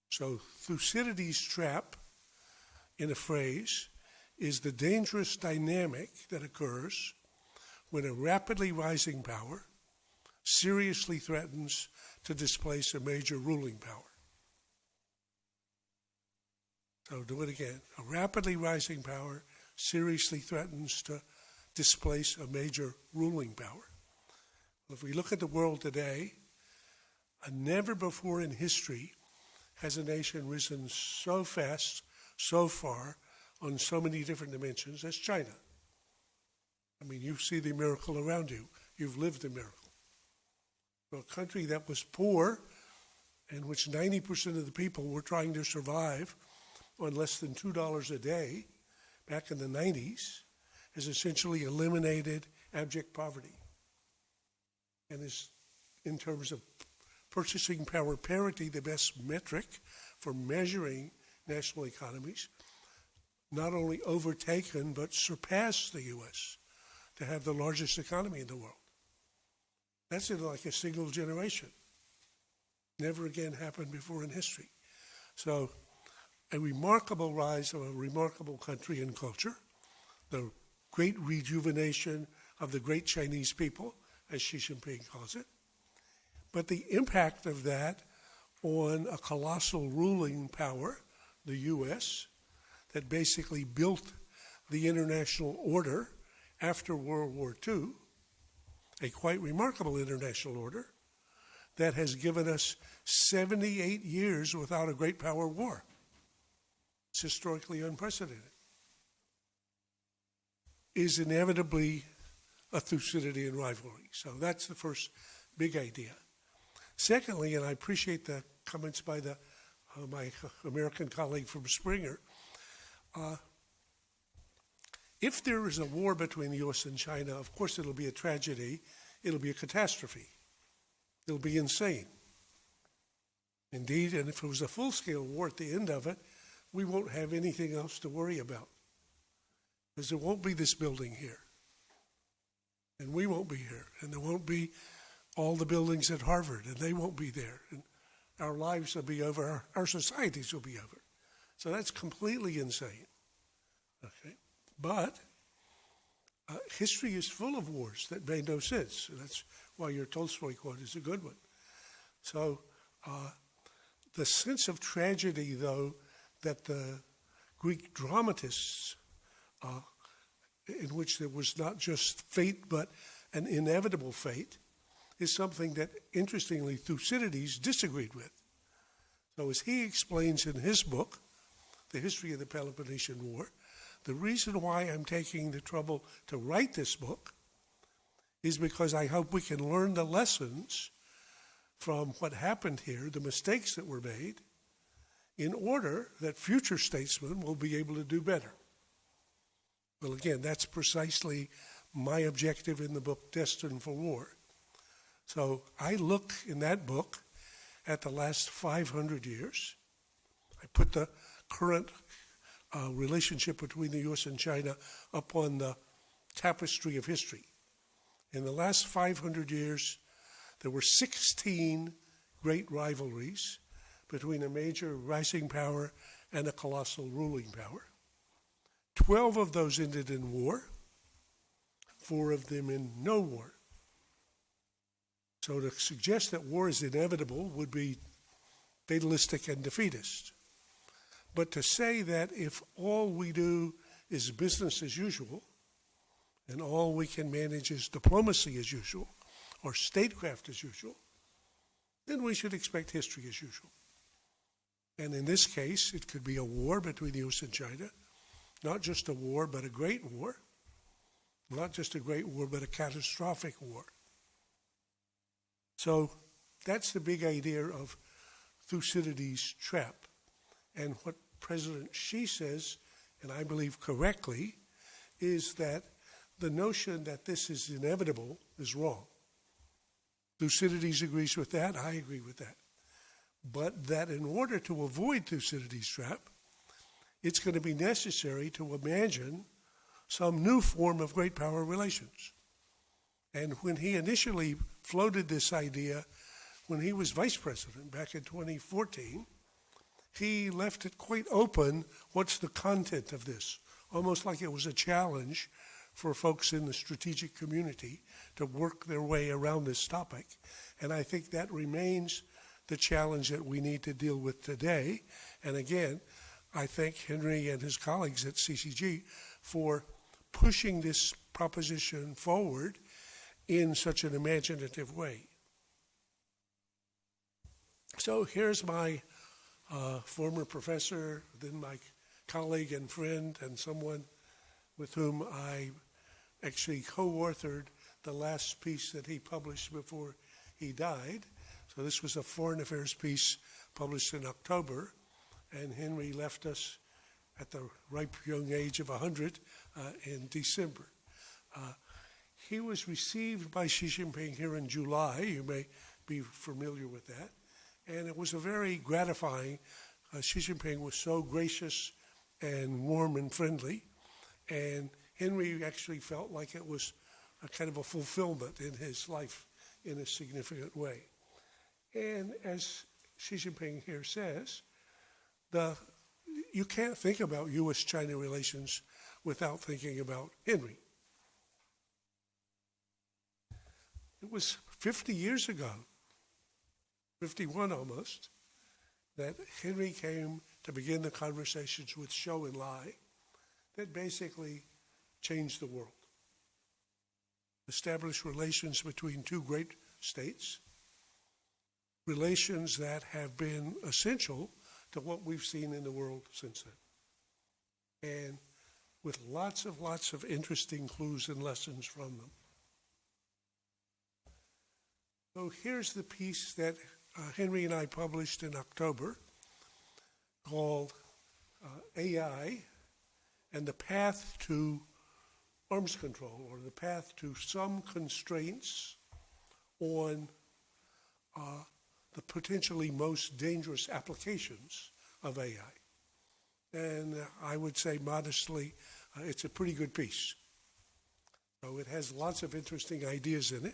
So Thucydides'sTrap, in a phrase, is the dangerous dynamic that occurs when a rapidly rising power seriously threatens to displace a major ruling power. So do it again. A rapidly rising power seriously threatens to displace a major ruling power. If we look at the world today, never before in history has a nation risen so fast, so far, on so many different dimensions as China. I mean, you see the miracle around you. You've lived the miracle. A country that was poor, in which 90% of the people were trying to survive on less than $2 a day back in the 90s, has essentially eliminated abject poverty. And is, in terms of purchasing power parity, the best metric for measuring national economies, not only overtaken but surpassed the U.S. to have the largest economy in the world. That's in like a single generation. Never again happened before in history. So a remarkable rise of a remarkable country and culture, the great rejuvenation of the great Chinese people, as Xi Jinping calls it, but the impact of that on a colossal ruling power, the U.S., that basically built the international order after World War II, a quite remarkable international order that has given us 78 years without a great power war. It's historically unprecedented. is inevitably a Thucydidean rivalry. So that's the first big idea. Secondly, and I appreciate the comments by my American colleague from Springer, if there is a war between the U.S. and China, of course it'll be a tragedy, it'll be a catastrophe, it'll be insane. Indeed, and if it was a full-scale war at the end of it, we won't have anything else to worry about, because there won't be this building here, and we won't be here, and there won't be all the buildings at Harvard, and they won't be there, and our lives will be over, our societies will be over. So that's completely insane. Okay, but history is full of wars that made no sense, and that's why your Tolstoy quote is a good one. So the sense of tragedy, though, that the Greek dramatists, in which there was not just fate but an inevitable fate, is something that, interestingly, Thucydides disagreed with. So as he explains in his book, The History of the Peloponnesian War, the reason why I'm taking the trouble to write this book is because I hope we can learn the lessons from what happened here, the mistakes that were made, in order that future statesmen will be able to do better. Well, again, that's precisely my objective in the book, Destined for War. So I look in that book at the last 500 years. I put the current relationship between the U.S. and China up on the tapestry of history. In the last 500 years, there were 16 great rivalries between a major rising power and a colossal ruling power. 12 of those ended in war, 4 of them in no war. So to suggest that war is inevitable would be fatalistic and defeatist. But to say that if all we do is business as usual, and all we can manage is diplomacy as usual, or statecraft as usual, then we should expect history as usual. And in this case, it could be a war between the U.S. and China, not just a war, but a great war, not just a great war, but a catastrophic war. So that's the big idea of Thucydides' trap. And what President Xi says, and I believe correctly, is that the notion that this is inevitable is wrong. Thucydides agrees with that, I agree with that. But that in order to avoid Thucydides' trap, it's going to be necessary to imagine some new form of great power relations. And when he initially floated this idea, when he was vice president back in 2014, he left it quite open, what's the content of this? Almost like it was a challenge for folks in the strategic community to work their way around this topic. And I think that remains the challenge that we need to deal with today. And again, I thank Henry and his colleagues at CCG for pushing this proposition forward in such an imaginative way. So here's my former professor, then my colleague and friend, and someone with whom I actually co-authored the last piece that he published before he died. So this was a foreign affairs piece published in October, and Henry left us at the ripe young age of 100 in December. He was received by Xi Jinping here in July. You may be familiar with that. And it was a very gratifying. Xi Jinping was so gracious and warm and friendly. And Henry actually felt like it was a kind of a fulfillment in his life in a significant way. And as Xi Jinping here says, you can't think about U.S.-China relations without thinking about Henry. It was 50 years ago, 51 almost, that Henry came to begin the conversations with Zhou Enlai that basically changed the world. Established relations between two great states, relations that have been essential to what we've seen in the world since then. And with lots of interesting clues and lessons from them. So here's the piece that Henry and I published in October called AI and the Path to Arms Control, or the path to some constraints on the potentially most dangerous applications of AI. And I would say modestly, it's a pretty good piece. So it has lots of interesting ideas in it.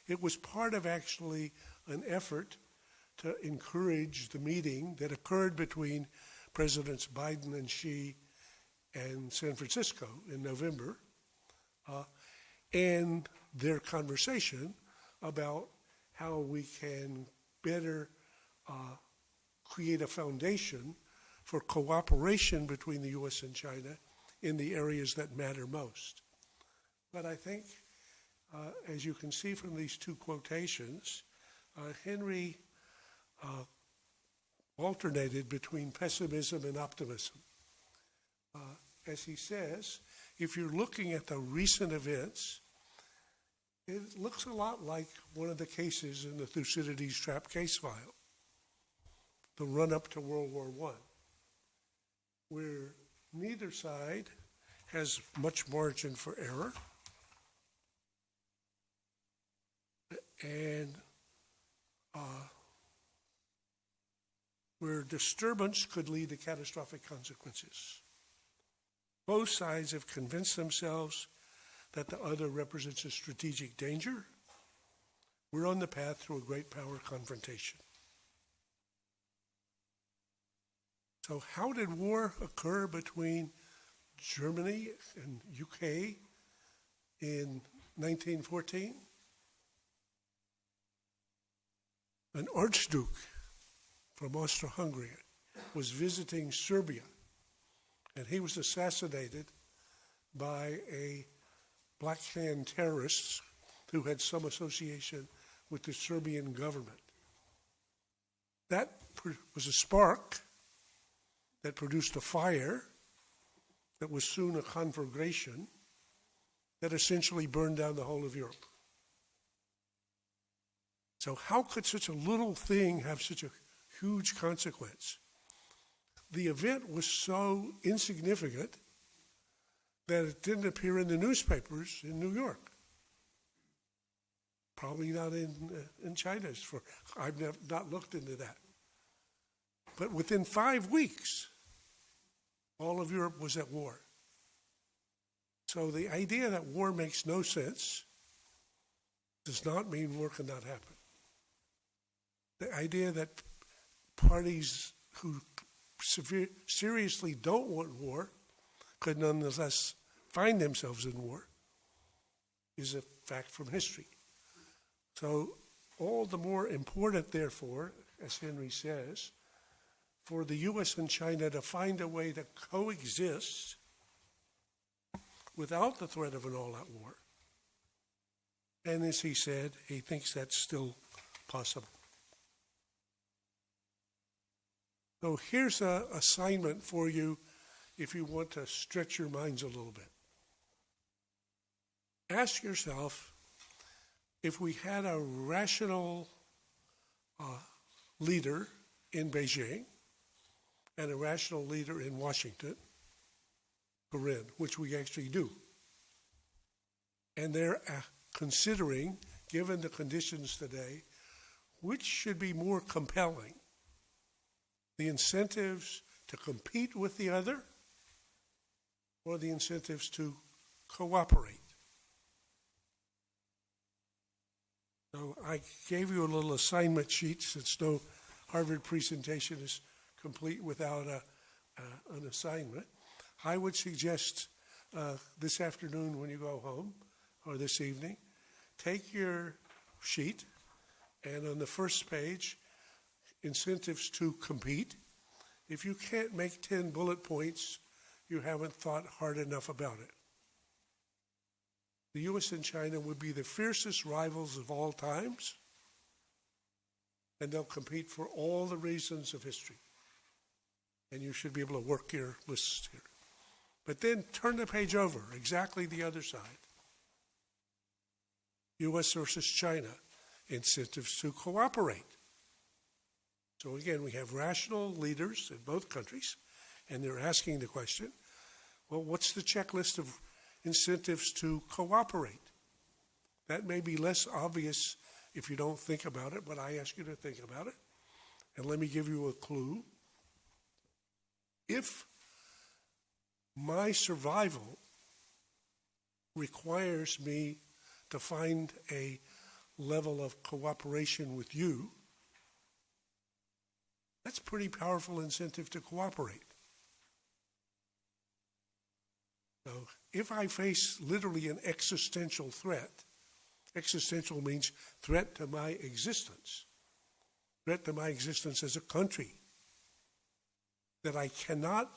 It was part of actually an effort to encourage the meeting that occurred between Presidents Biden and Xi in San Francisco in November, and their conversation about how we can better create a foundation for cooperation between the U.S. and China in the areas that matter most. But I think, as you can see from these two quotations, Henry alternated between pessimism and optimism. As he says, if you're looking at the recent events, it looks a lot like one of the cases in the Thucydides''sTrap case file, the run-up to World War I, where neither side has much margin for error, and where disturbance could lead to catastrophic consequences. Both sides have convinced themselves that the other represents a strategic danger. We're on the path to a great power confrontation. So how did war occur between Germany and UK in 1914? An archduke from Austro-Hungary was visiting Serbia, and he was assassinated by a Black Hand terrorists who had some association with the Serbian government. That was a spark that produced a fire that was soon a conflagration that essentially burned down the whole of Europe. So how could such a little thing have such a huge consequence? The event was so insignificant that it didn't appear in the newspapers in New York. Probably not in China. I've not looked into that. But within 5 weeks, all of Europe was at war. So the idea that war makes no sense does not mean war cannot happen. The idea that parties who seriously don't want war could nonetheless find themselves in war is a fact from history. So all the more important, therefore, as Henry says, for the U.S. and China to find a way to coexist without the threat of an all-out war. And as he said, he thinks that's still possible. So here's an assignment for you if you want to stretch your minds a little bit. Ask yourself, if we had a rational leader in Beijing and a rational leader in Washington, Corinne, which we actually do, and they're considering, given the conditions today, which should be more compelling, the incentives to compete with the other or the incentives to cooperate? So I gave you a little assignment sheet, since no Harvard presentation is complete without an assignment. I would suggest this afternoon when you go home, or this evening, take your sheet, and on the first page, incentives to compete. If you can't make 10 bullet points, you haven't thought hard enough about it. The U.S. and China would be the fiercest rivals of all times, and they'll compete for all the reasons of history. And you should be able to work your lists here. But then turn the page over, exactly the other side. U.S. versus China, incentives to cooperate. So again, we have rational leaders in both countries, and they're asking the question, well, what's the checklist of incentives to cooperate? That may be less obvious if you don't think about it, but I ask you to think about it. And let me give you a clue. If my survival requires me to find a level of cooperation with you, that's a pretty powerful incentive to cooperate. So if I face literally an existential threat, existential means threat to my existence as a country, that I cannot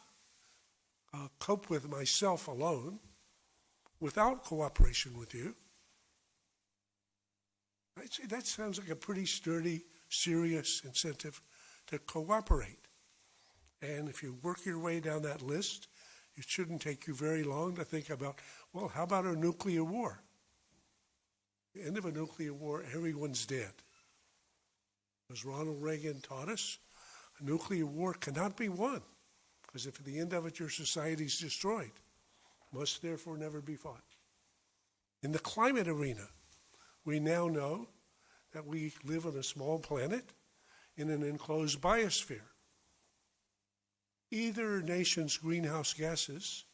cope with myself alone without cooperation with you. I'd say that sounds like a pretty sturdy, serious incentive to cooperate. And if you work your way down that list, it shouldn't take you very long to think about, well, how about a nuclear war? At the end of a nuclear war, everyone's dead. As Ronald Reagan taught us, a nuclear war cannot be won, because if at the end of it your society is destroyed, must therefore never be fought. In the climate arena, we now know that we live on a small planet in an enclosed biosphere. Either nation's greenhouse gases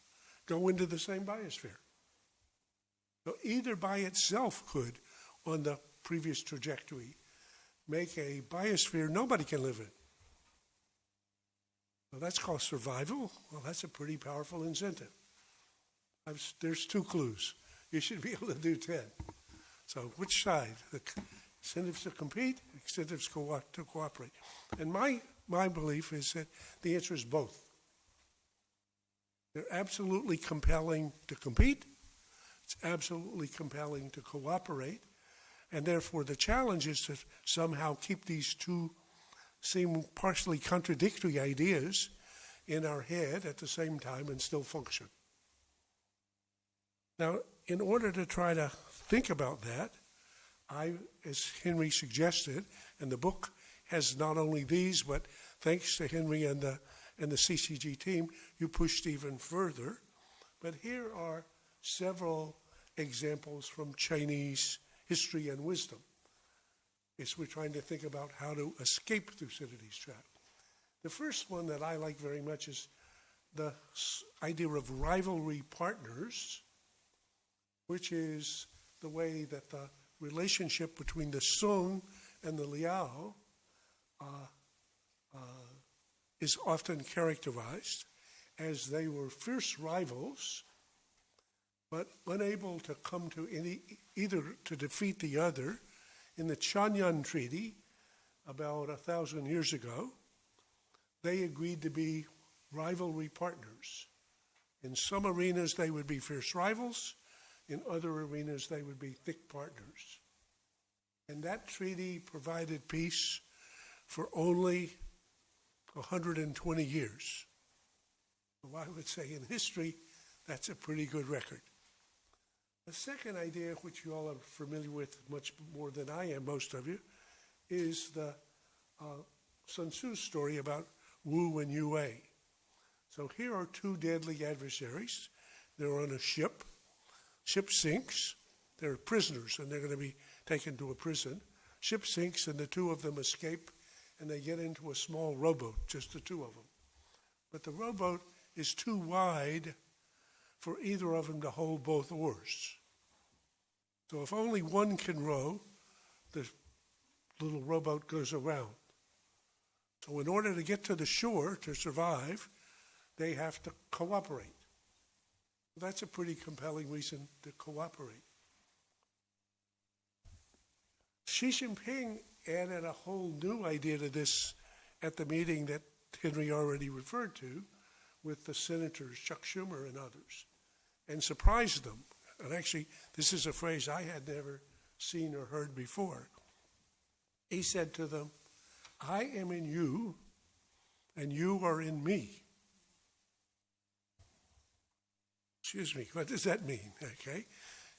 go into the same biosphere. So either by itself could, on the previous trajectory, make a biosphere nobody can live in. Well, that's called survival. Well, that's a pretty powerful incentive. There's 2 clues. You should be able to do 10. So which side? The incentives to compete, incentives to cooperate. And my belief is that the answer is both. They're absolutely compelling to compete. It's absolutely compelling to cooperate. And therefore, the challenge is to somehow keep these two seem partially contradictory ideas in our head at the same time and still function. Now, in order to try to think about that, I, as Henry suggested, and the book has not only these, but thanks to Henry and the CCG team, you pushed even further. But here are several examples from Chinese history and wisdom. As we're trying to think about how to escape Thucydides' trap. The first one that I like very much is the idea of rivalry partners, which is the way that the relationship between the Sung and the Liao is often characterized as they were fierce rivals, but unable to come to either to defeat the other. In the Chanyan Treaty, about 1,000 years ago, they agreed to be rivalry partners. In some arenas, they would be fierce rivals. In other arenas, they would be thick partners. And that treaty provided peace for only 120 years. So I would say in history, that's a pretty good record. The second idea, which you all are familiar with much more than I am, most of you, is the Sun Tzu's story about Wu and Yue. So here are 2 deadly adversaries. They're on a ship. Ship sinks. They're prisoners, and they're going to be taken to a prison. Ship sinks, and the 2 of them escape, and they get into a small rowboat, just the 2 of them. But the rowboat is too wide for either of them to hold both oars. So if only one can row, the little rowboat goes around. So in order to get to the shore to survive, they have to cooperate. That's a pretty compelling reason to cooperate. Xi Jinping added a whole new idea to this at the meeting that Henry already referred to with the senators, Chuck Schumer and others, and surprised them. And actually, this is a phrase I had never seen or heard before. He said to them, I am in you, and you are in me. Excuse me, what does that mean? Okay,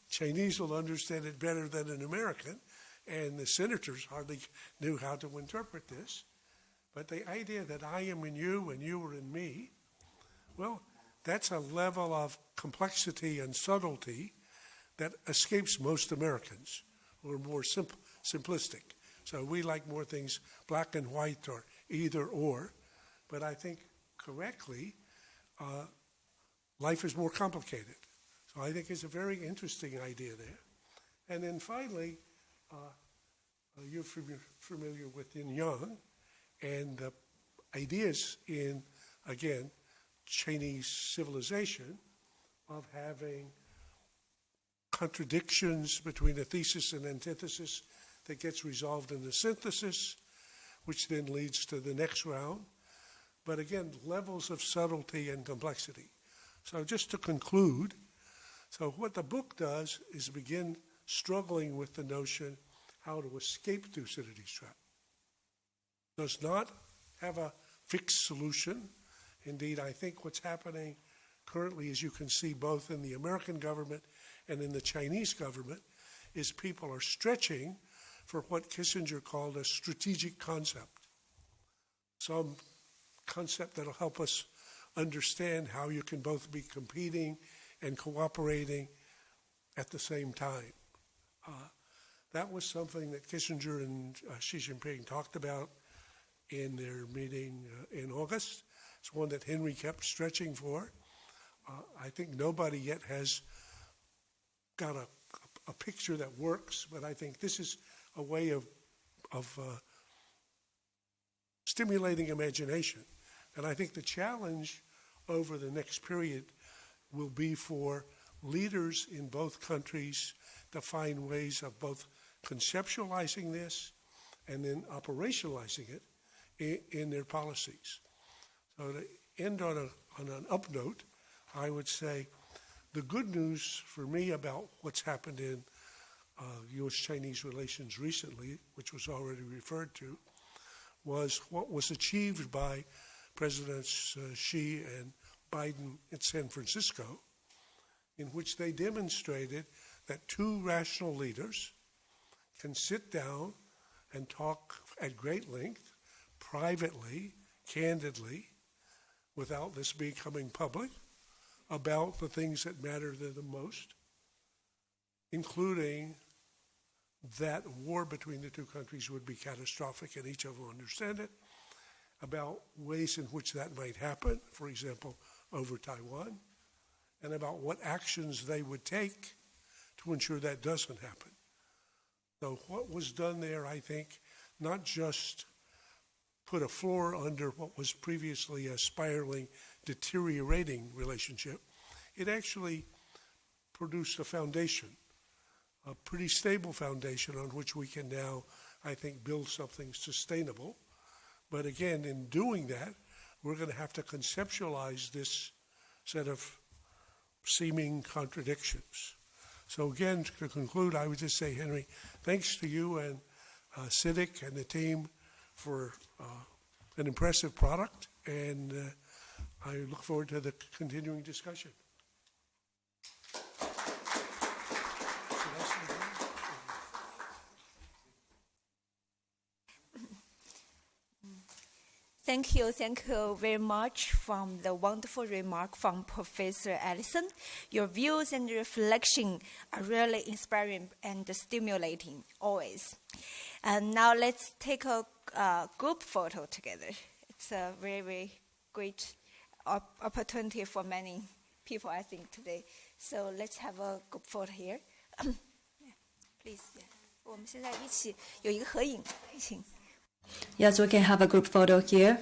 Chinese will understand it better than an American, and the senators hardly knew how to interpret this. But the idea that I am in you and you are in me, well, that's a level of complexity and subtlety that escapes most Americans, who are more simplistic. So we like more things black and white or either or. But I think correctly, life is more complicated. So I think it's a very interesting idea there. And then finally, you're familiar with yin yang and the ideas in, again, Chinese civilization of having contradictions between a thesis and antithesis that gets resolved in the synthesis, which then leads to the next round. But again, levels of subtlety and complexity. So just to conclude, so what the book does is begin struggling with the notion how to escape Thucydides' trap. Does not have a fixed solution. Indeed, I think what's happening currently, as you can see both in the American government and in the Chinese government, is people are stretching for what Kissinger called a strategic concept. Some concept that'll help us understand how you can both be competing and cooperating at the same time. That was something that Kissinger and Xi Jinping talked about in their meeting in August. It's one that Henry kept stretching for. I think nobody yet has got a picture that works, but I think this is a way of stimulating imagination. And I think the challenge over the next period will be for leaders in both countries to find ways of both conceptualizing this and then operationalizing it in their policies. So to end on an up note, I would say the good news for me about what's happened in U.S.-Chinese relations recently, which was already referred to, was what was achieved by Presidents Xi and Biden in San Francisco, in which they demonstrated that two rational leaders can sit down and talk at great length, privately, candidly, without this becoming public, about the things that matter to them most, including that war between the two countries would be catastrophic and each of them understand it, about ways in which that might happen, for example, over Taiwan, and about what actions they would take to ensure that doesn't happen. So what was done there, I think, not just put a floor under what was previously a spiraling, deteriorating relationship, it actually produced a foundation, a pretty stable foundation on which we can now, I think, build something sustainable. But again, in doing that, we're going to have to conceptualize this set of seeming contradictions. So again, to conclude, I would just say, Henry, thanks to you and CITIC and the team for an impressive product, and I look forward to the continuing discussion. Thank you very much from the wonderful remark from Professor Allison. Your views and reflection are really inspiring and stimulating, always. And now let's take a group photo together. It's a very, very great opportunity for many people, I think, today. So let's have a group photo here. Please. 我们现在一起有一个合影，请。 Yes, we can have a group photo here.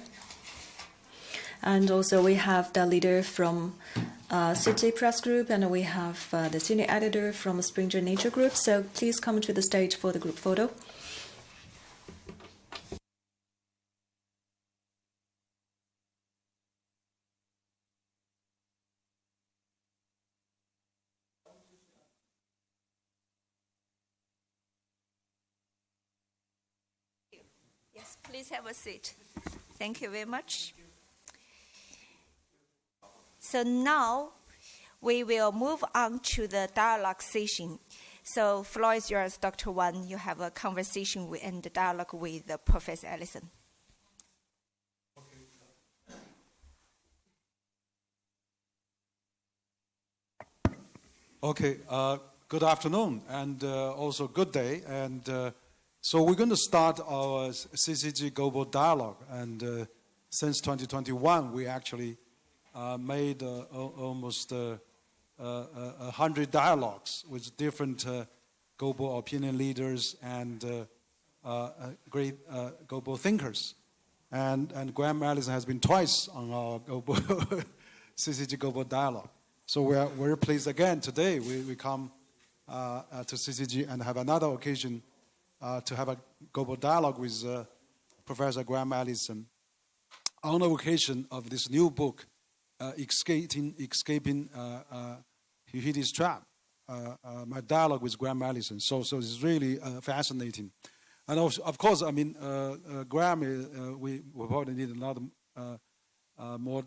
And also we have the leader from City Press Group, and we have the senior editor from Springer Nature Group. So please come to the stage for the group photo. Yes, please have a seat. Thank you very much. So now we will move on to the dialogue session. So floor is yours, Dr. Wang. You have a conversation and dialogue with Professor Allison. Okay, good afternoon and also good day. And so we're going to start our CCG Global Dialogue. And since 2021, we actually made almost 100 dialogues with different global opinion leaders and great global thinkers. And Graham Allison has been twice on our global CCG Global Dialogue. So we are very pleased again today. We come to CCG and have another occasion to have a global dialogue with Professor Graham Allison on the occasion of this new book, Escaping Thucydides' Trap, my dialogue with Graham Allison. So it's really fascinating. And also, of course, I mean, Graham, we probably need another more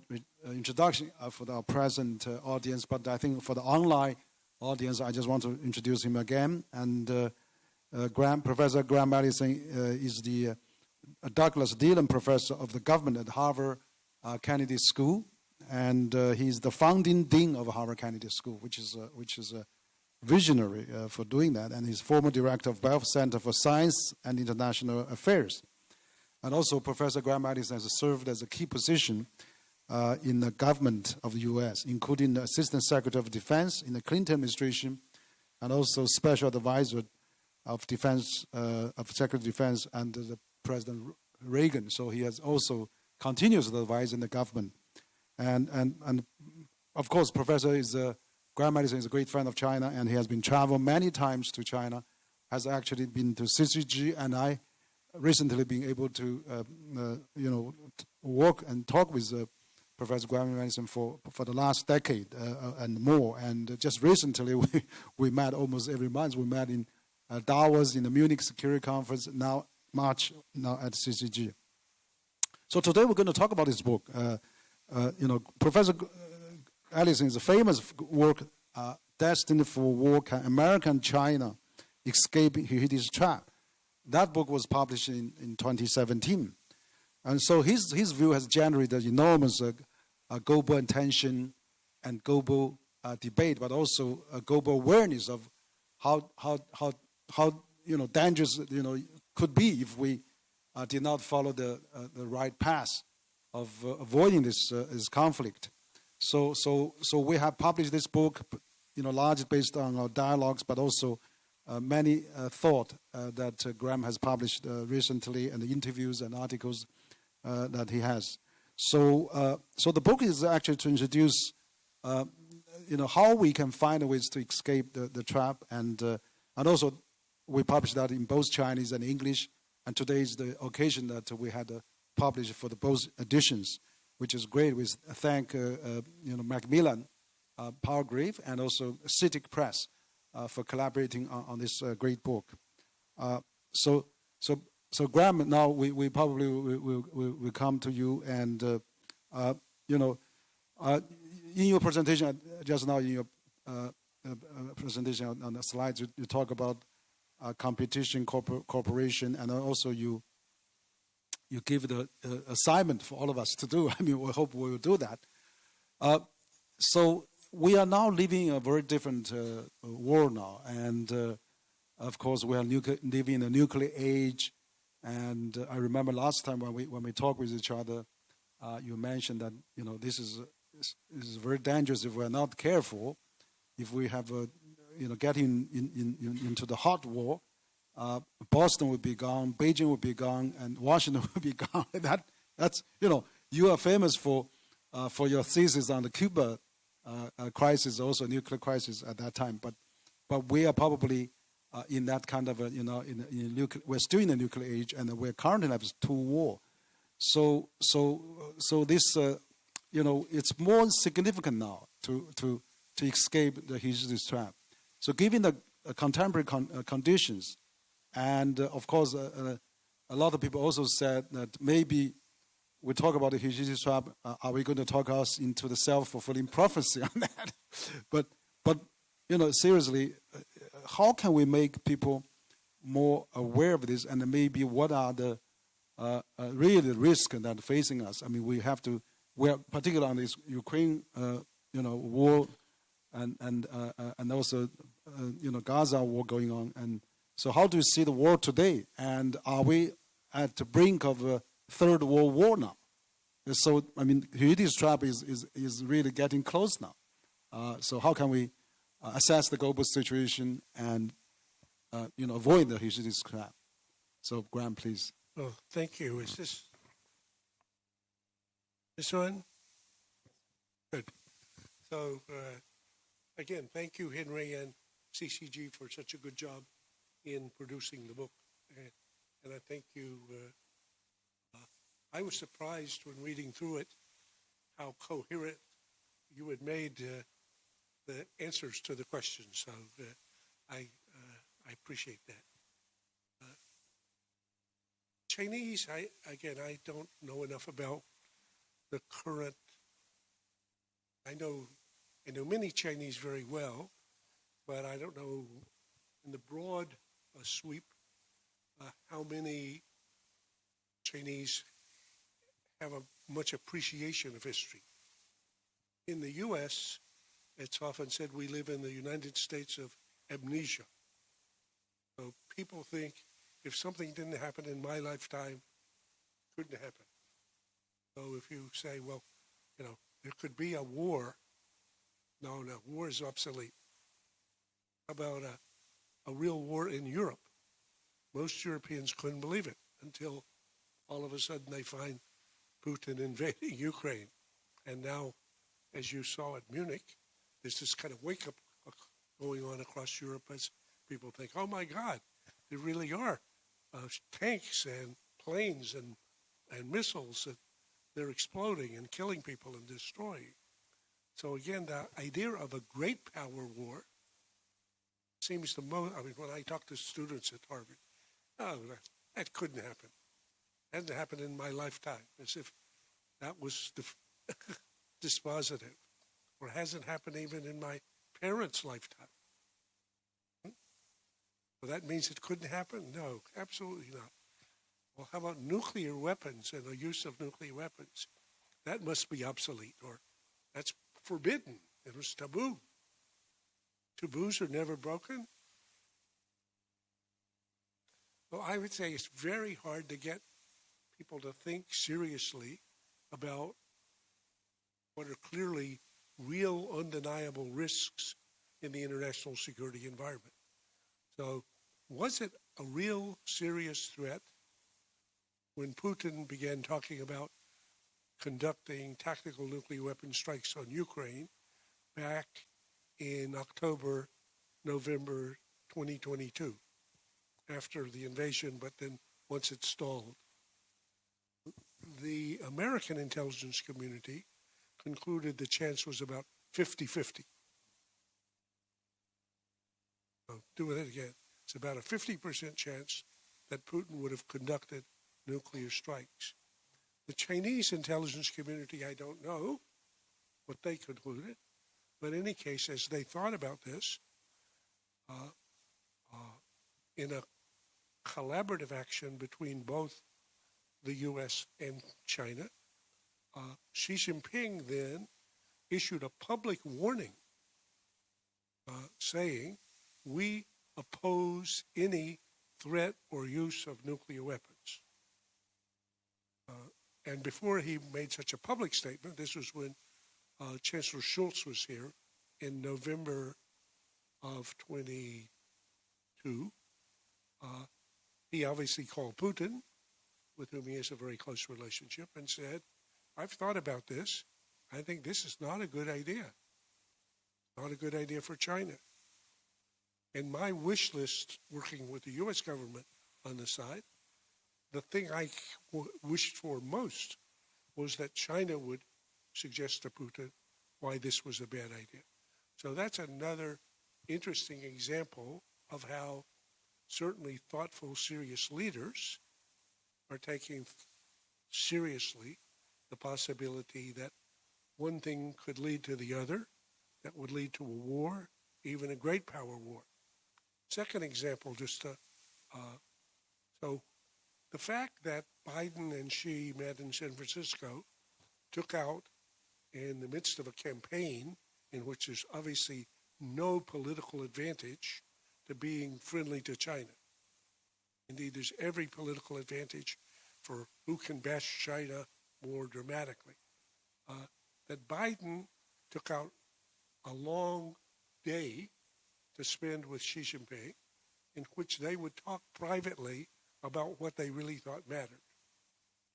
introduction for our present audience, but I think for the online audience, I just want to introduce him again. And Professor Graham Allison is the Douglas Dillon Professor of the Government at Harvard Kennedy School, and he's the founding dean of Harvard Kennedy School, which is a visionary for doing that, and he's former director of Belf Center for Science and International Affairs. And also, Professor Graham Allison has served as a key position in the government of the U.S., including the Assistant Secretary of Defense in the Clinton administration, and also Special Advisor of Defense, of Secretary of Defense under the President Reagan. So he has also continuous advice in the government. And of course, Graham Allison is a great friend of China, and he has been traveled many times to China, has actually been to CCG, and I recently been able to, work and talk with Professor Graham Allison for the last decade and more. And just recently, we met almost every month. We met in Davos, in the Munich Security Conference, now March, now at CCG. So today we're going to talk about this book. Professor Allison's famous work, Destined for War, Can America and China Escape Thucydides' Trap? That book was published in 2017. And so his view has generated enormous global attention and global debate, but also a global awareness of how dangerous could be if we did not follow the right path of avoiding this conflict. So we have published this book, largely based on our dialogues, but also many thought that Graham has published recently, and the interviews and articles that he has. So the book is actually to introduce, how we can find ways to escape the trap, and also we published that in both Chinese and English. And today is the occasion that we had published for the both editions, which is great. We thank Macmillan, Palgrave, and also CITIC Press for collaborating on this great book. So Graham, now we probably will come to you, and in your presentation just now, in your presentation on the slides, you talk about competition, cooperation, and also you give the assignment for all of us to do. I mean, we hope we will do that. So we are now living in a very different world now, and of course we are living in a nuclear age. And I remember last time when we talked with each other, you mentioned that this is very dangerous if we are not careful. If we have getting into the hot war, Boston would be gone, Beijing would be gone, and Washington would be gone. That's you are famous for your thesis on the Cuba crisis, also nuclear crisis at that time. But we are probably in that kind of we're still in the nuclear age, and we're currently have two war. So this it's more significant now to escape the Thucydides' trap. So given the contemporary conditions, and of course a lot of people also said that maybe we talk about the Thucydides' trap. Are we going to talk us into the self-fulfilling prophecy on that? but seriously, how can we make people more aware of this, and maybe what are the really risks that are facing us? I mean, we have to, we're particularly on this Ukraine, war, and also Gaza war going on, and so how do you see the world today? And are we at the brink of a third world war now? So I mean, Thucydides' trap is really getting close now. So how can we assess the global situation and avoid the Thucydides' trap? So Graham, please. Oh, thank you. Is this one? Good. So again, thank you, Henry and CCG, for such a good job in producing the book. And I thank you. I was surprised when reading through it how coherent you had made the answers to the questions. So I appreciate that. Chinese, I don't know enough about the current. I know many Chinese very well, but I don't know in the broad sweep how many Chinese have much appreciation of history. In the U.S., it's often said we live in the United States of amnesia. So people think if something didn't happen in my lifetime, it couldn't happen. So if you say, well, there could be a war, no, war is obsolete. How about a real war in Europe? Most Europeans couldn't believe it until all of a sudden they find Putin invading Ukraine. And now, as you saw at Munich, there's this kind of wake-up going on across Europe as people think, oh my God, there really are tanks and planes and missiles that they're exploding and killing people and destroying. So again, the idea of a great power war seems the most, when I talk to students at Harvard, oh, that couldn't happen. It hasn't happened in my lifetime, as if that was dispositive. Or hasn't happened even in my parents' lifetime. Well, that means it couldn't happen? No, absolutely not. Well, how about nuclear weapons and the use of nuclear weapons? That must be obsolete, or that's forbidden. It was taboo. Taboos are never broken. Well, I would say it's very hard to get people to think seriously about what are clearly real, undeniable risks in the international security environment. So, was it a real serious threat when Putin began talking about conducting tactical nuclear weapon strikes on Ukraine back in October, November 2022, after the invasion, but then once it stalled? The American intelligence community concluded the chance was about 50-50. So, doing it again. It's about a 50% chance that Putin would have conducted nuclear strikes. The Chinese intelligence community, I don't know what they concluded, but in any case, as they thought about this, in a collaborative action between both the U.S. and China, Xi Jinping then issued a public warning saying, we oppose any threat or use of nuclear weapons. And before he made such a public statement, this was when Chancellor Schultz was here in November of 22, he obviously called Putin, with whom he has a very close relationship, and said, I've thought about this. I think this is not a good idea. Not a good idea for China. And my wish list, working with the U.S. government on the side, the thing I wished for most was that China would suggest to Putin why this was a bad idea. So that's another interesting example of how certainly thoughtful, serious leaders are taking seriously the possibility that one thing could lead to the other, that would lead to a war, even a great power war. Second example, so the fact that Biden and Xi met in San Francisco took out, in the midst of a campaign in which there's obviously no political advantage to being friendly to China. Indeed, there's every political advantage for who can bash China more dramatically. That Biden took out a long day to spend with Xi Jinping, in which they would talk privately about what they really thought mattered.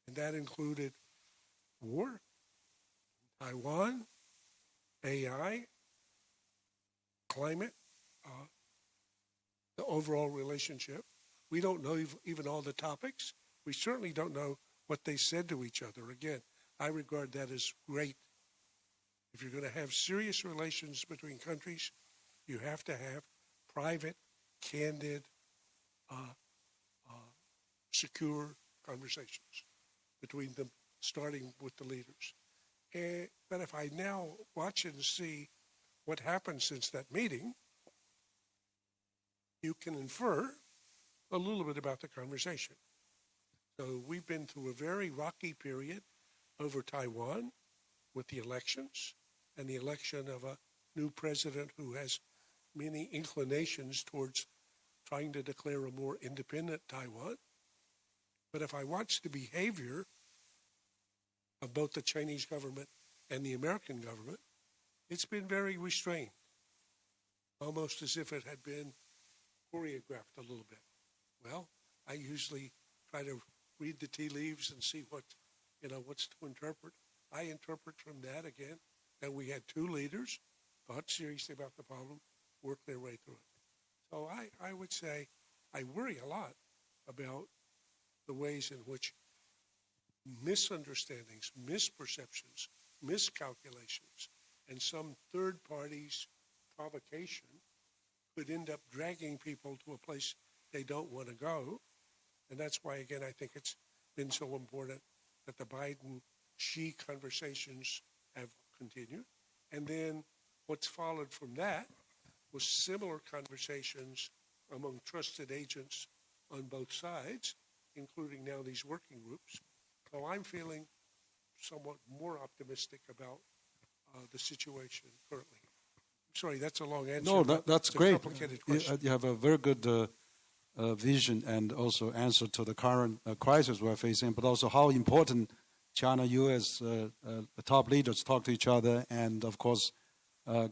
And that included war, Taiwan, AI, climate, the overall relationship. We don't know even all the topics. We certainly don't know what they said to each other. Again, I regard that as great. If you're going to have serious relations between countries, you have to have private, candid, secure conversations between them, starting with the leaders. But if I now watch and see what happened since that meeting, you can infer a little bit about the conversation. So we've been through a very rocky period over Taiwan with the elections and the election of a new president who has many inclinations towards trying to declare a more independent Taiwan. But if I watch the behavior of both the Chinese government and the American government, it's been very restrained, almost as if it had been choreographed a little bit. Well, I usually try to read the tea leaves and see what's to interpret. I interpret from that, again, that we had two leaders, thought seriously about the problem, worked their way through it. So I would say I worry a lot about the ways in which misunderstandings, misperceptions, miscalculations, and some third party's provocation could end up dragging people to a place they don't want to go. And that's why, again, I think it's been so important that the Biden-Xi conversations have continued. And then what's followed from that was similar conversations among trusted agents on both sides, including now these working groups. So I'm feeling somewhat more optimistic about the situation currently. Sorry, that's a long answer. No, that's great. Complicated question. You have a very good vision and also answer to the current crisis we're facing, but also how important China-U.S. Top leaders talk to each other, and of course,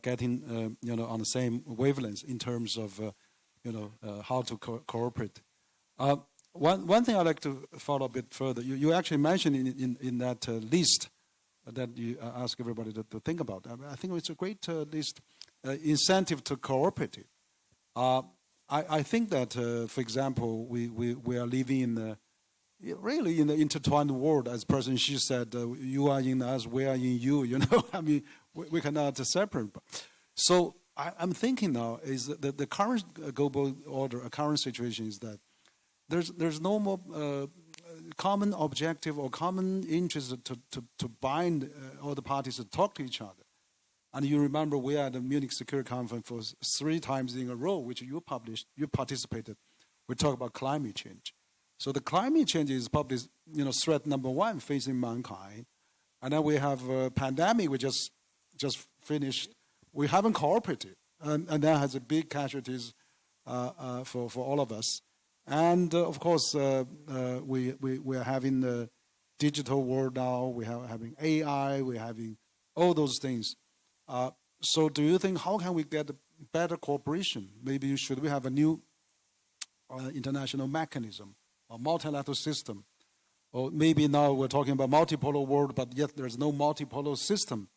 getting on the same wavelength in terms of how to cooperate. One thing I'd like to follow a bit further. You actually mentioned in that list that you ask everybody to think about. I think it's a great list. Incentive to cooperate. I think that, for example, we are living in really in the intertwined world, as President Xi said. You are in us, we are in you. I mean, we cannot separate. So I'm thinking now is that the current global order, a current situation is that there's no more common objective or common interest to bind all the parties to talk to each other. And you remember we had the Munich Security Conference for 3 times in a row, which you participated. We talk about climate change. So the climate change is probably threat number 1 facing mankind. And then we have a pandemic we just finished. We haven't cooperated, and that has a big casualties for all of us. And of course, we are having the digital world now. We are having AI. We're having all those things. So do you think, how can we get better cooperation? Maybe should we have a new international mechanism, a multilateral system? Or maybe now we're talking about multipolar world, but yet there's no multipolar system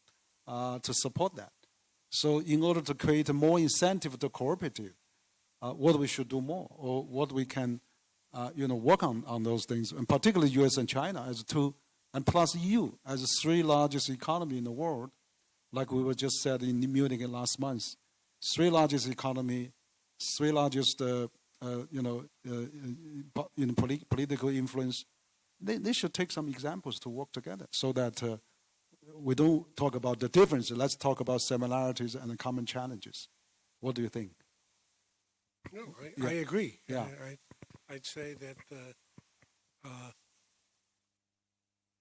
to support that. So in order to create a more incentive to cooperate, what we should do more, or what we can work on those things, and particularly US and China as 2, and plus EU as the 3 largest economy in the world. Like we were just said in Munich last month, 3 largest economy, 3 largest, political influence. They should take some examples to work together, so that we don't talk about the differences. Let's talk about similarities and the common challenges. What do you think? No, I agree. Yeah. I'd say that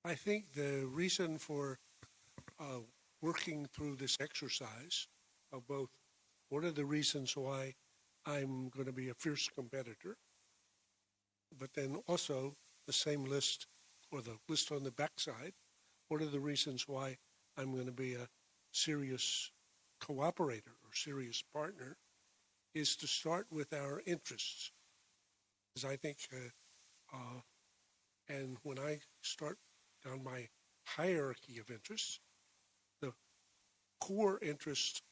I think the reason for working through this exercise of both what are the reasons why I'm going to be a fierce competitor, but then also the same list or the list on the backside, what are the reasons why I'm going to be a serious cooperator or serious partner, is to start with our interests. Because I think, and when I start down my hierarchy of interests, the core interest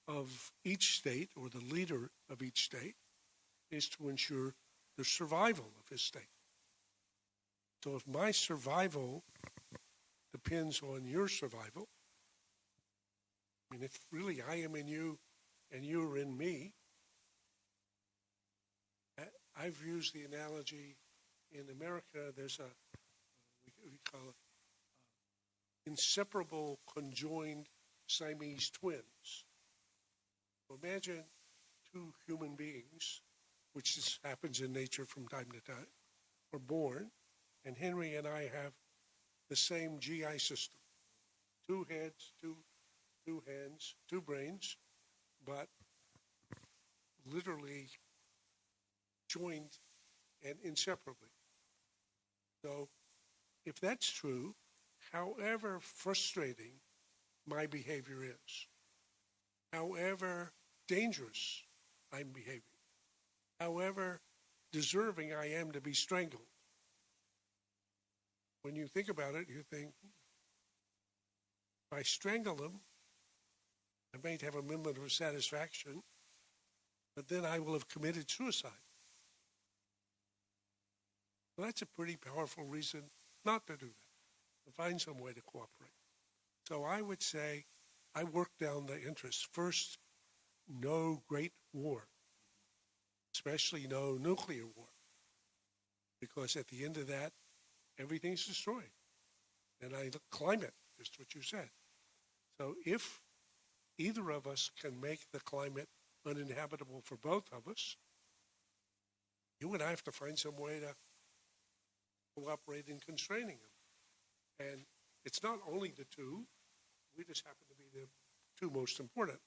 of each state or the leader of each state is to ensure the survival of his state. So if my survival depends on your survival, I mean, if really I am in you and you are in me, I've used the analogy in America, there's we call it inseparable conjoined Siamese twins. So imagine two human beings, which this happens in nature from time to time, are born, and Henry and I have the same GI system. 2 heads, two hands, 2 brains, but literally joined and inseparably. So if that's true, however frustrating my behavior is, however dangerous I'm behaving, however deserving I am to be strangled, when you think about it, you think, if I strangle them, I may have a moment of satisfaction, but then I will have committed suicide. Well, that's a pretty powerful reason not to do that, to find some way to cooperate. So I would say I work down the interests. First, no great war, especially no nuclear war, because at the end of that, everything's destroyed. And climate, just what you said. So if either of us can make the climate uninhabitable for both of us, you and I have to find some way to cooperate in constraining them. And it's not only the two, we just happen to be the 2 most important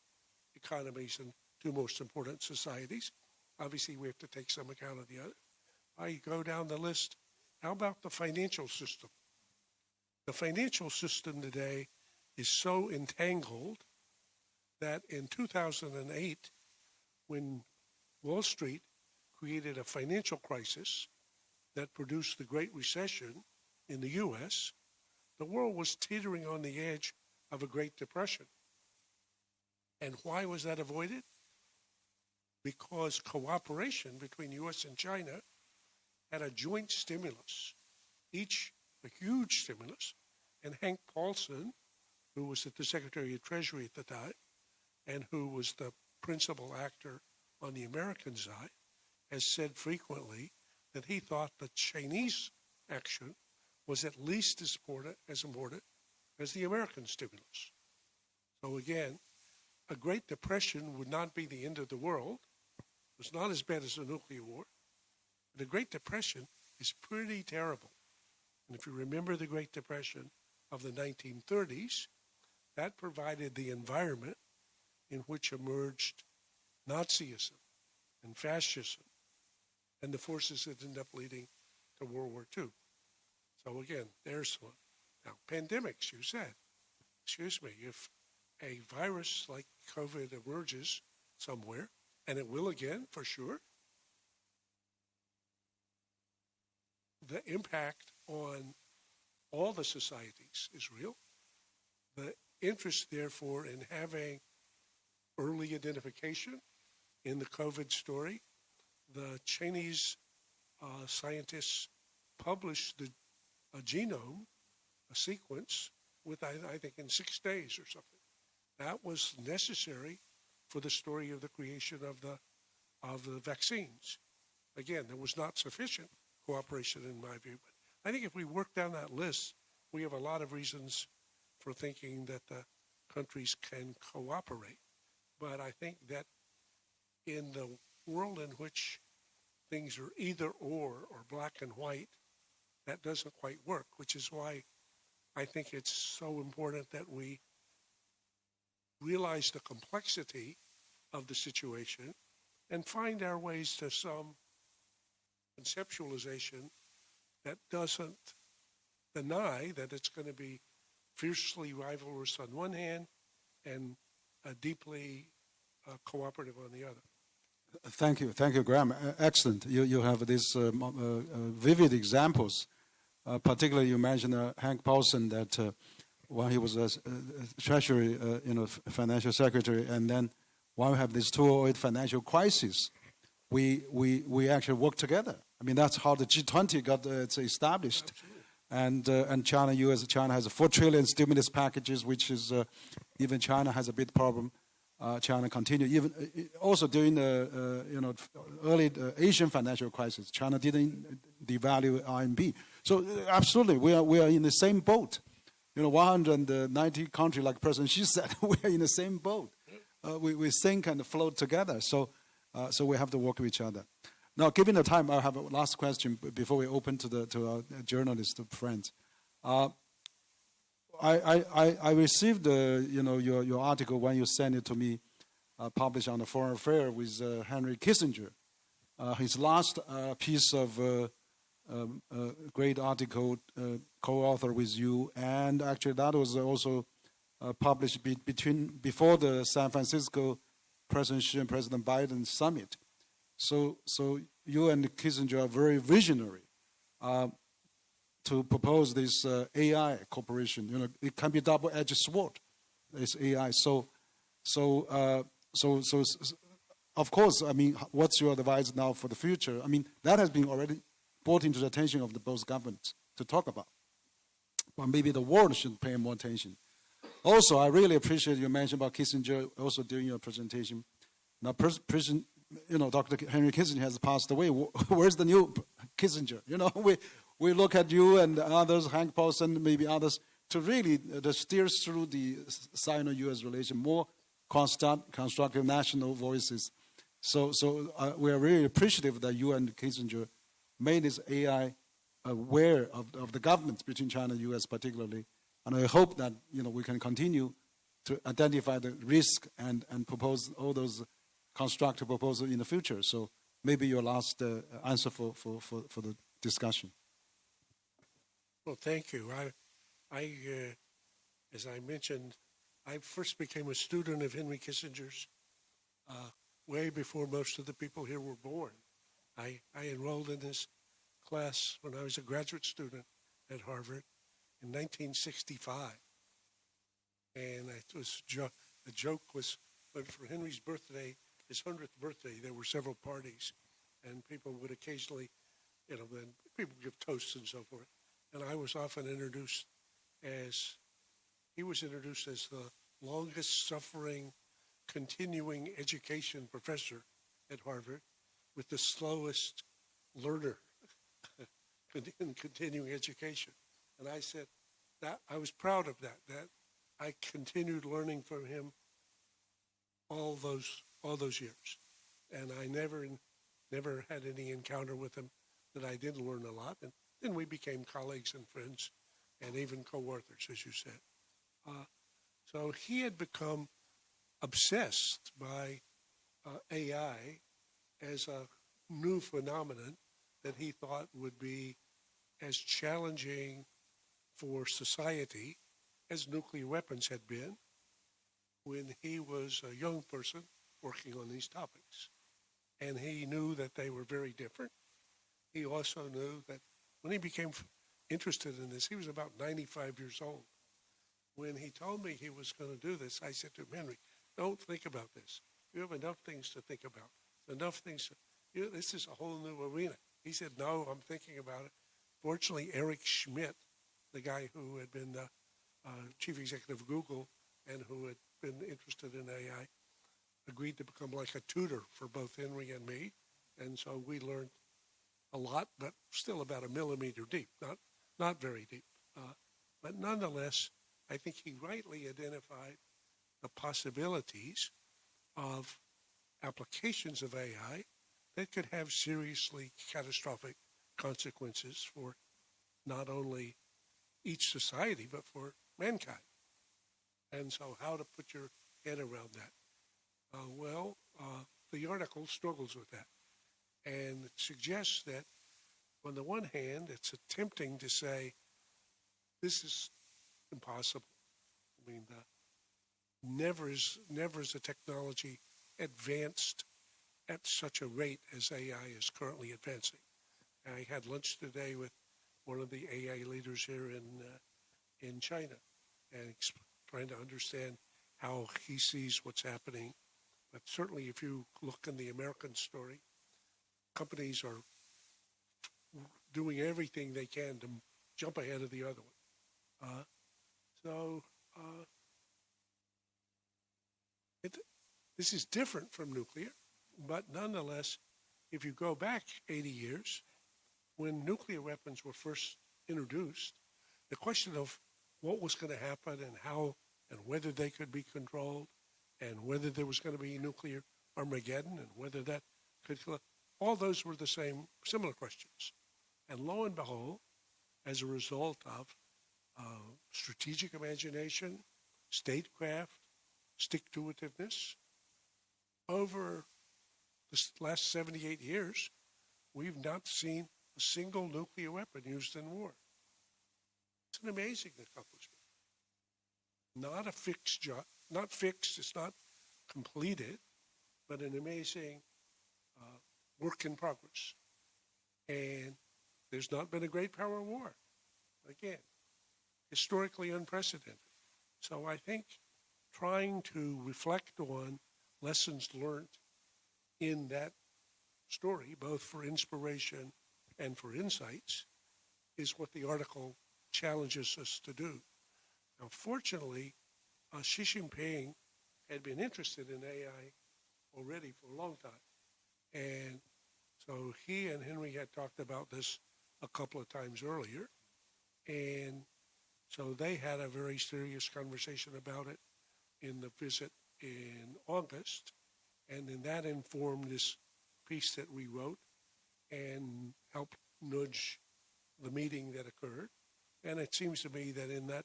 economies and 2 most important societies. Obviously, we have to take some account of the other. I go down the list. How about the financial system? The financial system today is so entangled that in 2008, when Wall Street created a financial crisis that produced the Great Recession in the U.S., the world was teetering on the edge of a Great Depression. And why was that avoided? Because cooperation between U.S. and China had a joint stimulus, each a huge stimulus, and Hank Paulson, who was the Secretary of Treasury at the time, and who was the principal actor on the American side, has said frequently that he thought the Chinese action was at least as important as the American stimulus. So again, a Great Depression would not be the end of the world. It was not as bad as a nuclear war. The Great Depression is pretty terrible. And if you remember the Great Depression of the 1930s, that provided the environment in which emerged Nazism and fascism and the forces that ended up leading to World War II. So again, there's one. Now, pandemics, you said. Excuse me, if a virus like COVID emerges somewhere, and it will again, for sure, the impact on all the societies is real. The interest, therefore, in having early identification in the COVID story, the Chinese scientists published a genome, a sequence, with I think in 6 days or something. That was necessary for the story of the creation of the vaccines. Again, there was not sufficient cooperation in my view, but I think if we work down that list, we have a lot of reasons for thinking that the countries can cooperate. But I think that in the world in which things are either or black and white, that doesn't quite work, which is why I think it's so important that we realize the complexity of the situation and find our ways to some conceptualization that doesn't deny that it's going to be fiercely rivalrous on one hand and deeply cooperative on the other. Thank you, Graham. Excellent. You have these vivid examples. Particularly, you mentioned Hank Paulson, that when he was a Treasury, financial secretary, and then when we have this 2008 financial crisis, we actually work together. I mean, that's how the G20 got established. Absolutely. And China, China has 4 trillion stimulus packages, which is even China has a big problem. China continued even also during the early Asian financial crisis. China didn't devalue RMB. So absolutely, we are in the same boat. 190 countries, like President Xi said, we are in the same boat. We sink and float together. So we have to work with each other. Now, given the time, I have a last question before we open to our journalist friends. I received your article when you sent it to me, published on the Foreign Affairs with Henry Kissinger. His last piece of great article, co-author with you, and actually that was also published before the San Francisco President Xi and President Biden summit. So you and Kissinger are very visionary. To propose this AI cooperation, it can be double-edged sword. This AI. So of course, I mean, what's your advice now for the future? I mean, that has been already brought into the attention of both governments to talk about. But maybe the world should pay more attention. Also, I really appreciate you mentioned about Kissinger also during your presentation. Now, Dr. Henry Kissinger has passed away. Where's the new Kissinger? We look at you and others, Hank Paulson, maybe others, to really steer through the Sino-U.S. relation, more constructive national voices. So we are really appreciative that you and Kissinger made this AI aware of the governments between China and U.S. particularly. And I hope that we can continue to identify the risk and propose all those constructive proposals in the future. So maybe your last answer for the discussion. Well, thank you. I as I mentioned, I first became a student of Henry Kissinger's way before most of the people here were born. I enrolled in his class when I was a graduate student at Harvard in 1965. And it was the joke was, but for Henry's birthday, his 100th birthday, there were several parties, and people would occasionally, then people give toasts and so forth. And I was often introduced as the longest suffering continuing education professor at Harvard with the slowest learner in continuing education. And I said that I was proud of that I continued learning from him all those years. And I never had any encounter with him that I didn't learn a lot. And then we became colleagues and friends and even co-authors, as you said. So he had become obsessed by AI as a new phenomenon that he thought would be as challenging for society as nuclear weapons had been when he was a young person working on these topics. And he knew that they were very different. He also knew that when he became interested in this, he was about 95 years old. When he told me he was going to do this, I said to him, Henry, don't think about this. You have enough things to think about. Enough things. This is a whole new arena. He said, no, I'm thinking about it. Fortunately, Eric Schmidt, the guy who had been the chief executive of Google and who had been interested in AI, agreed to become like a tutor for both Henry and me. And so we learned a lot, but still about a millimeter deep, not very deep. But nonetheless, I think he rightly identified the possibilities of applications of AI that could have seriously catastrophic consequences for not only each society, but for mankind. And so how to put your head around that? The article struggles with that. And it suggests that, on the one hand, it's attempting to say, this is impossible. I mean, never is a technology advanced at such a rate as AI is currently advancing. I had lunch today with one of the AI leaders here in China, and trying to understand how he sees what's happening. But certainly, if you look in the American story, companies are doing everything they can to jump ahead of the other one. This is different from nuclear, but nonetheless, if you go back 80 years, when nuclear weapons were first introduced, the question of what was going to happen and how and whether they could be controlled and whether there was going to be nuclear Armageddon and whether that could, all those were the similar questions. And lo and behold, as a result of strategic imagination, statecraft, stick-to-itiveness, over the last 78 years, we've not seen a single nuclear weapon used in war. It's an amazing accomplishment. Not a fixed job, not fixed, it's not completed, but an amazing work in progress. And there's not been a great power war. Again, historically unprecedented. So I think trying to reflect on lessons learned in that story, both for inspiration and for insights, is what the article challenges us to do. Now, fortunately, Xi Jinping had been interested in AI already for a long time. And so he and Henry had talked about this a couple of times earlier. And so they had a very serious conversation about it in the visit in August. And then that informed this piece that we wrote and helped nudge the meeting that occurred. And it seems to me that in that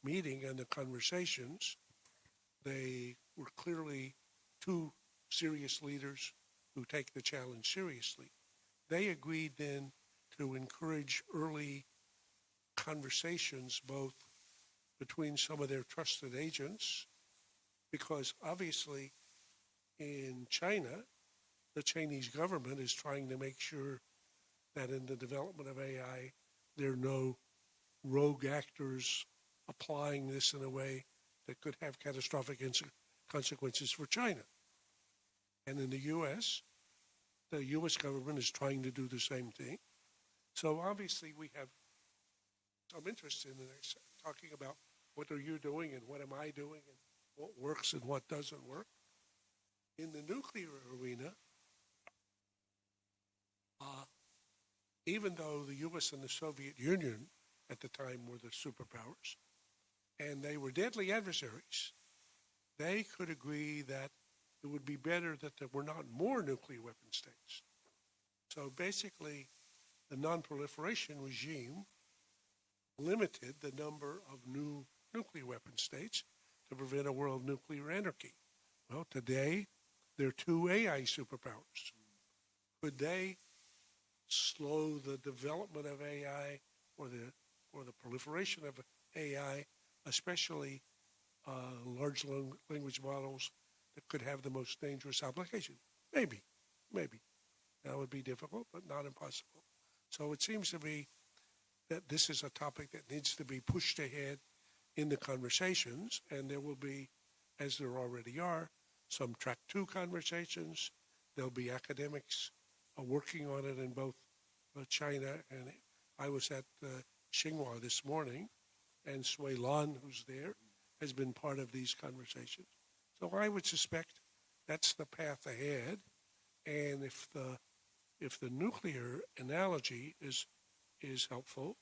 meeting and the conversations, they were clearly two serious leaders who take the challenge seriously. They agreed then to encourage early conversations both between some of their trusted agents, because obviously in China, the Chinese government is trying to make sure that in the development of AI, there are no rogue actors applying this in a way that could have catastrophic consequences for China. And in the U.S., the U.S. government is trying to do the same thing. So obviously we have some interest in this, talking about what are you doing and what am I doing and what works and what doesn't work. In the nuclear arena, even though the U.S. and the Soviet Union at the time were the superpowers, and they were deadly adversaries, they could agree that it would be better that there were not more nuclear weapon states. So basically, the non-proliferation regime limited the number of new nuclear weapon states to prevent a world nuclear anarchy. Well, today, there are two AI superpowers. Could they slow the development of AI or the proliferation of AI, especially large language models that could have the most dangerous application? Maybe. That would be difficult, but not impossible. So it seems to me that this is a topic that needs to be pushed ahead in the conversations, and there will be, as there already are, some track 2 conversations. There'll be academics working on it in both China, and I was at Tsinghua this morning, and Sui Lan, who's there, has been part of these conversations. So I would suspect that's the path ahead, and if the nuclear analogy is helpful,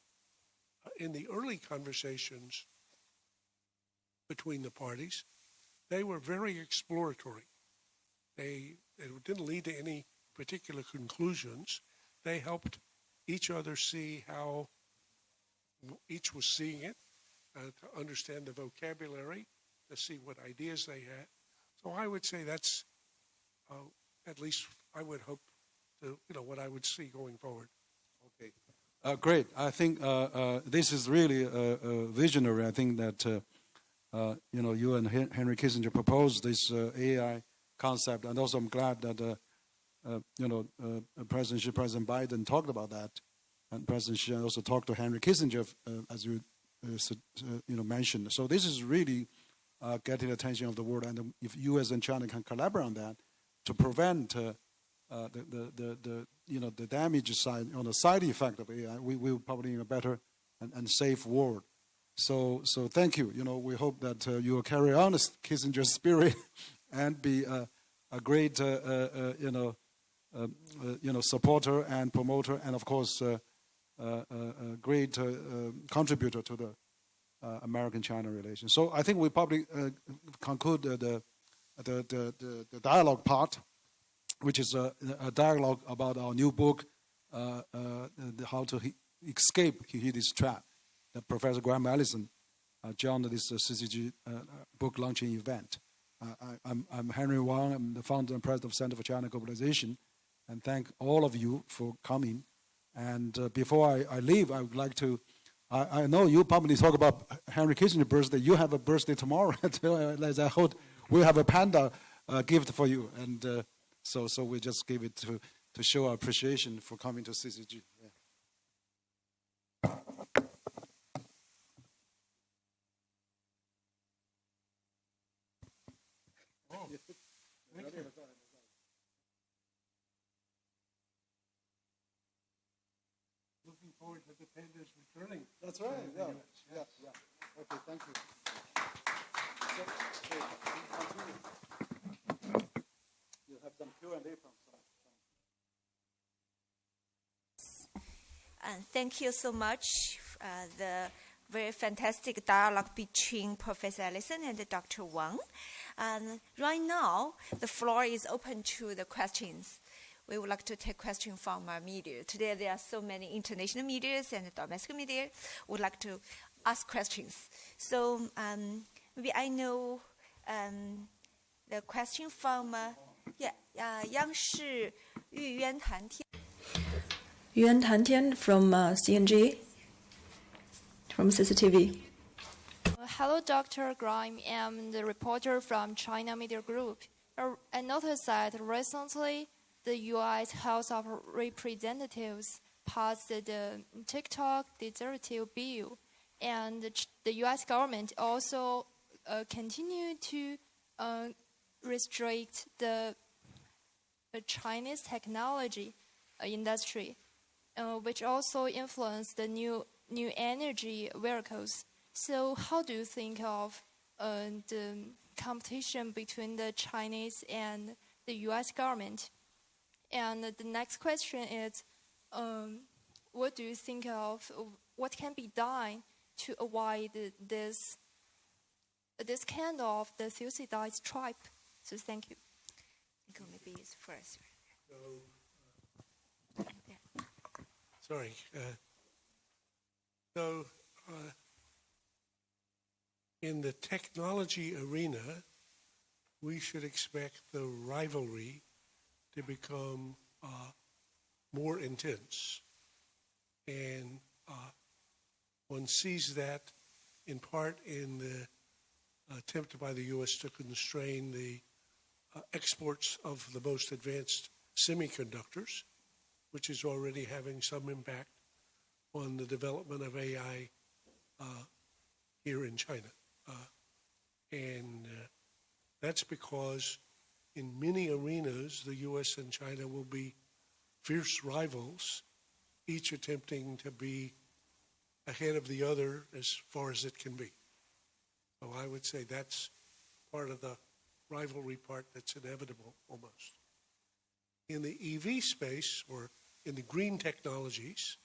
in the early conversations, between the parties. They were very exploratory. It didn't lead to any particular conclusions. They helped each other see how each was seeing it, to understand the vocabulary, to see what ideas they had. So I would say that's, at least I would hope, what I would see going forward. Okay, great. I think this is really visionary. I think that you and Henry Kissinger proposed this AI concept, and also I'm glad that President Xi, President Biden talked about that, and President Xi also talked to Henry Kissinger, as you mentioned. So this is really getting the attention of the world, and if U.S. and China can collaborate on that to prevent the damage side, on the side effect of AI, we will probably in a better and safe world. So thank you. We hope that you will carry on Kissinger's spirit and be a great supporter and promoter, and of course a great contributor to the American-China relations. So I think we probably conclude the dialogue part, which is a dialogue about our new book, How to Escape Thucydides' Trap, that Professor Graham Allison joined this CCG book launching event. I'm Henry Wang. I'm the founder and president of Center for China Globalization, and thank all of you for coming. And before I leave, I would like to, I know you probably talk about Henry Kissinger's birthday. You have a birthday tomorrow. As I hope we have a panda gift for you. And so we just give it to show our appreciation for coming to CCG. Yeah. Looking forward to the pandas returning. That's right. Yeah. Okay, thank you. You have some Q&A from some. And thank you so much. The very fantastic dialogue between Professor Allison and Dr. Wang. And right now, the floor is open to the questions. We would like to take questions from our media. Today, there are so many international media and domestic media would like to ask questions. So maybe I know the question from Yang Shi Yuan Tan Tian. Yuan Tantian from CNG, from CCTV. Hello, Dr. Grime. I'm the reporter from China Media Group. I noticed that recently the U.S. House of Representatives passed the TikTok Derivative Bill, and the U.S. government also continued to restrict the Chinese technology industry, which also influenced the new energy vehicles. So how do you think of the competition between the Chinese and the U.S. government? And the next question is, what do you think of what can be done to avoid this kind of the Thucydides''s"Trap? So thank you. I think maybe it's first. Sorry. In the technology arena, we should expect the rivalry to become more intense. And one sees that in part in the attempt by the U.S. to constrain the exports of the most advanced semiconductors, which is already having some impact on the development of AI here in China. And that's because in many arenas, the U.S. and China will be fierce rivals, each attempting to be ahead of the other as far as it can be. So I would say that's part of the rivalry part that's inevitable almost. In the EV space, or in the green technologies,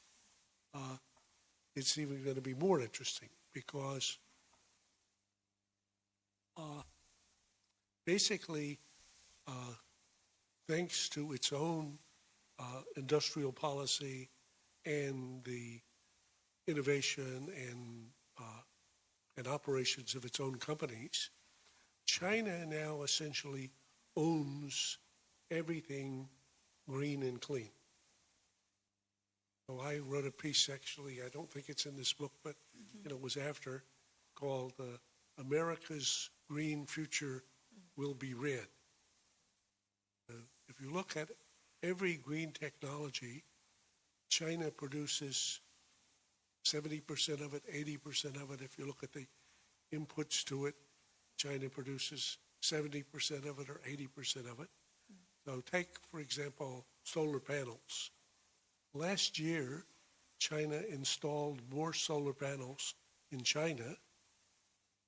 it's even going to be more interesting because basically, thanks to its own industrial policy and the innovation and operations of its own companies, China now essentially owns everything green and clean. So I wrote a piece, actually, I don't think it's in this book, but it was after, called America's Green Future Will Be Red. If you look at every green technology, China produces 70% of it, 80% of it. If you look at the inputs to it, China produces 70% of it or 80% of it. So take, for example, solar panels. Last year, China installed more solar panels in China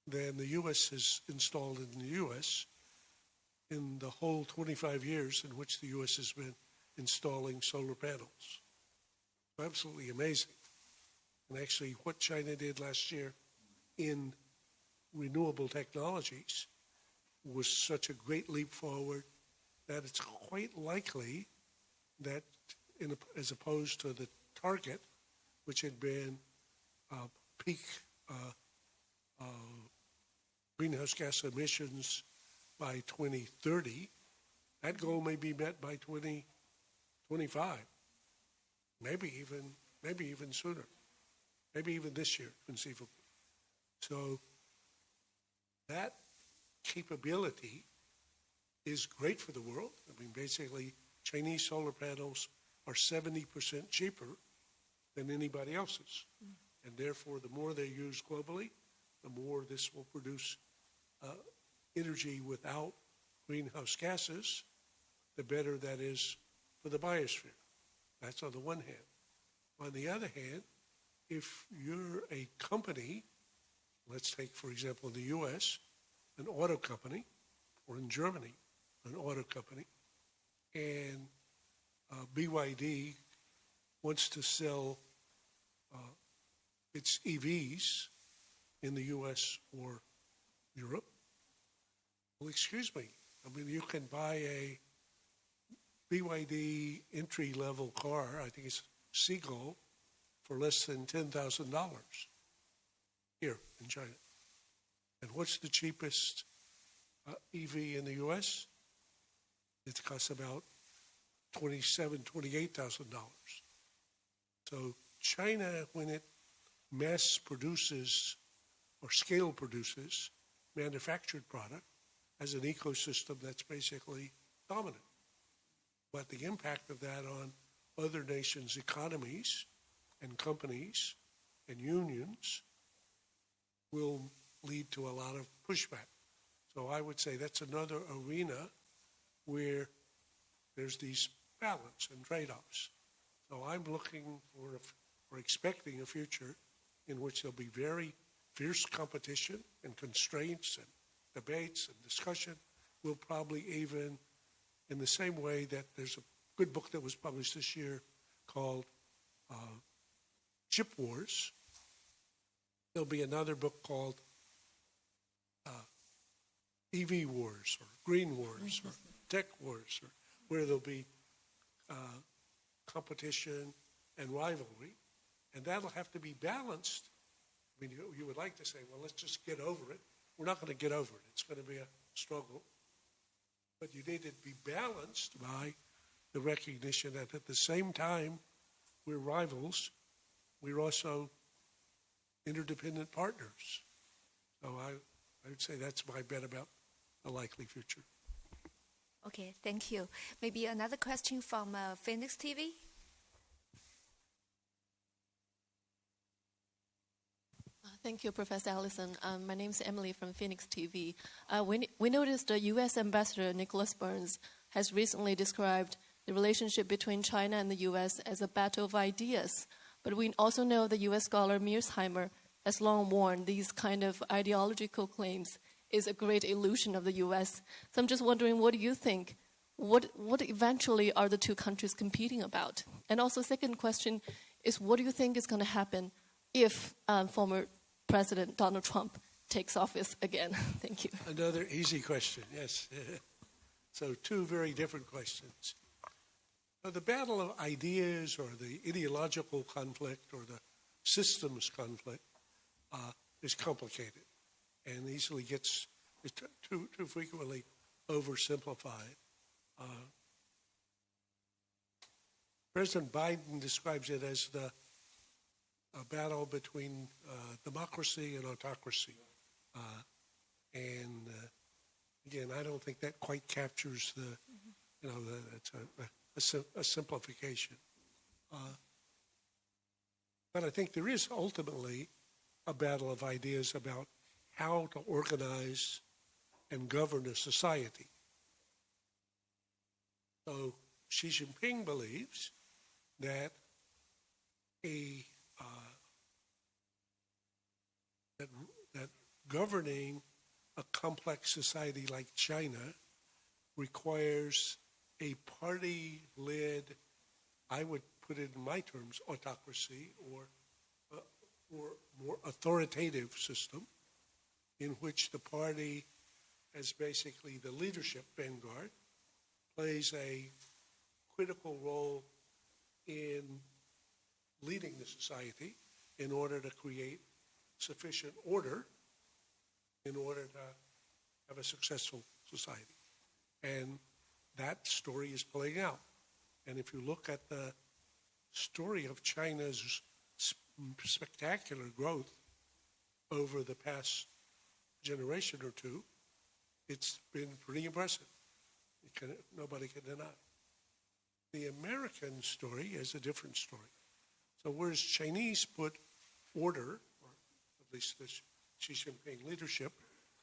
than the U.S. has installed in the U.S. in the whole 25 years in which the U.S. has been installing solar panels. Absolutely amazing. And actually, what China did last year in renewable technologies was such a great leap forward that it's quite likely that, as opposed to the target, which had been peak greenhouse gas emissions by 2030, that goal may be met by 2025, maybe even sooner, maybe even this year, conceivably. So that capability is great for the world. I mean, basically, Chinese solar panels are 70% cheaper than anybody else's. And therefore, the more they use globally, the more this will produce energy without greenhouse gases, the better that is for the biosphere. That's on the one hand. On the other hand, if you're a company, let's take, for example, in the U.S., an auto company, or in Germany, an auto company, and BYD wants to sell its EVs in the U.S. or Europe, well, excuse me. I mean, you can buy a BYD entry-level car, I think it's Seagull, for less than $10,000 here in China. And what's the cheapest EV in the U.S.? It costs about $27,000, $28,000. So China, when it mass produces or scale produces manufactured product, has an ecosystem that's basically dominant. But the impact of that on other nations' economies and companies and unions will lead to a lot of pushback. So I would say that's another arena where there's these balance and trade-offs. So I'm looking or expecting a future in which there'll be very fierce competition and constraints and debates and discussion. Will probably even, in the same way that there's a good book that was published this year called Chip Wars, there'll be another book called EV Wars or Green Wars or Tech Wars, or where there'll be competition and rivalry, and that'll have to be balanced. I mean, you would like to say, well, let's just get over it. We're not going to get over it. It's going to be a struggle. But you need it to be balanced by the recognition that at the same time we're rivals, we're also interdependent partners. So I would say that's my bet about a likely future. Okay, thank you. Maybe another question from Phoenix TV. Thank you, Professor Allison. My name is Emily from Phoenix TV. We noticed the U.S. Ambassador Nicholas Burns has recently described the relationship between China and the U.S. as a battle of ideas. But we also know the U.S. scholar Mearsheimer has long warned these kind of ideological claims is a great illusion of the U.S. So I'm just wondering, what do you think? What eventually are the two countries competing about? And also, second question is, what do you think is going to happen if former President Donald Trump takes office again? Thank you. Another easy question, yes. So two very different questions. The battle of ideas or the ideological conflict or the systems conflict is complicated and easily gets too frequently oversimplified. President Biden describes it as a battle between democracy and autocracy. Again, I don't think that quite captures it's a simplification. But I think there is ultimately a battle of ideas about how to organize and govern a society. So Xi Jinping believes that that governing a complex society like China requires a party-led, I would put it in my terms, autocracy or more authoritative system in which the party, as basically the leadership vanguard, plays a critical role in leading the society in order to create sufficient order in order to have a successful society. And that story is playing out. And if you look at the story of China's spectacular growth over the past generation or two, it's been pretty impressive. Nobody can deny. The American story is a different story. So whereas Chinese put order, or at least the Xi Jinping leadership,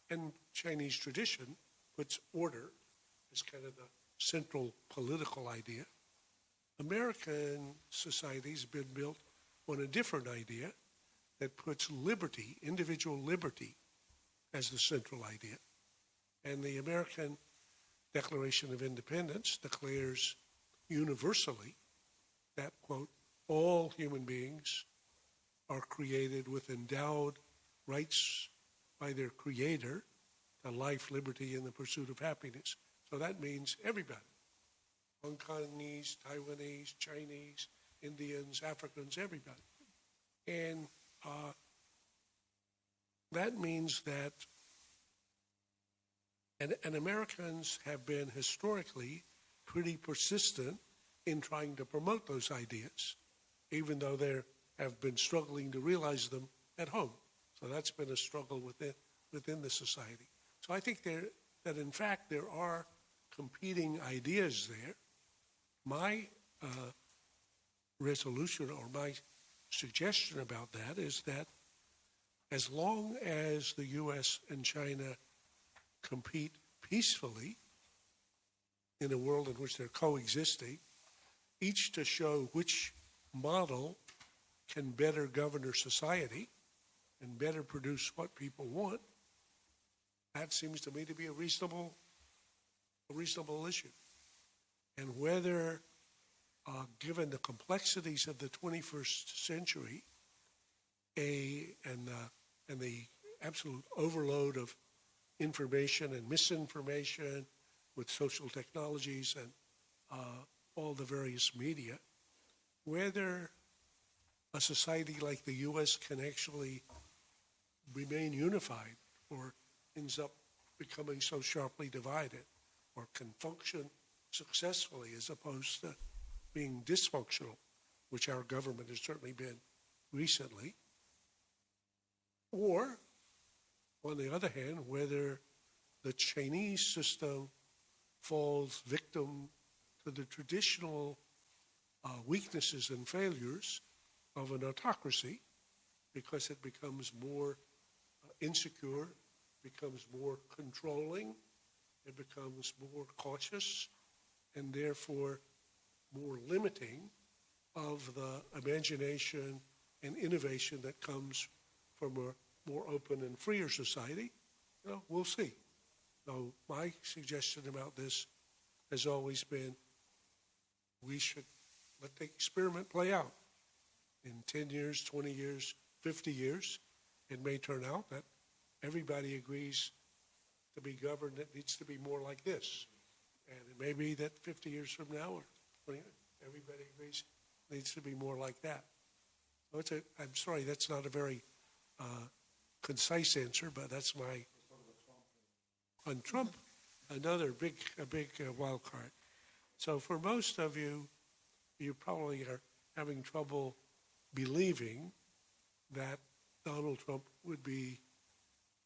and Chinese tradition puts order as kind of the central political idea, American society has been built on a different idea that puts liberty, individual liberty, as the central idea. And the American Declaration of Independence declares universally that, quote, all human beings are created with endowed rights by their creator to life, liberty, and the pursuit of happiness. So that means everybody. Hong Kongese, Taiwanese, Chinese, Indians, Africans, everybody. And that means that, and Americans have been historically pretty persistent in trying to promote those ideas, even though they have been struggling to realize them at home. So that's been a struggle within the society. So I think that in fact there are competing ideas there. My resolution or my suggestion about that is that as long as the U.S. and China compete peacefully in a world in which they're coexisting, each to show which model can better govern their society and better produce what people want, that seems to me to be a reasonable issue. And whether, given the complexities of the 21st century, and the absolute overload of information and misinformation with social technologies and all the various media, whether a society like the U.S. can actually remain unified or ends up becoming so sharply divided, or can function successfully as opposed to being dysfunctional, which our government has certainly been recently, or, on the other hand, whether the Chinese system falls victim to the traditional weaknesses and failures of an autocracy because it becomes more insecure, becomes more controlling, it becomes more cautious, and therefore more limiting of the imagination and innovation that comes from a more open and freer society. We'll see. So my suggestion about this has always been we should let the experiment play out. In 10 years, 20 years, 50 years, it may turn out that everybody agrees to be governed, it needs to be more like this. And it may be that 50 years from now, or 20, everybody agrees it needs to be more like that. So I'm sorry, that's not a very concise answer, but that's my, on Trump, another big wild card. So for most of you, you probably are having trouble believing that Donald Trump would be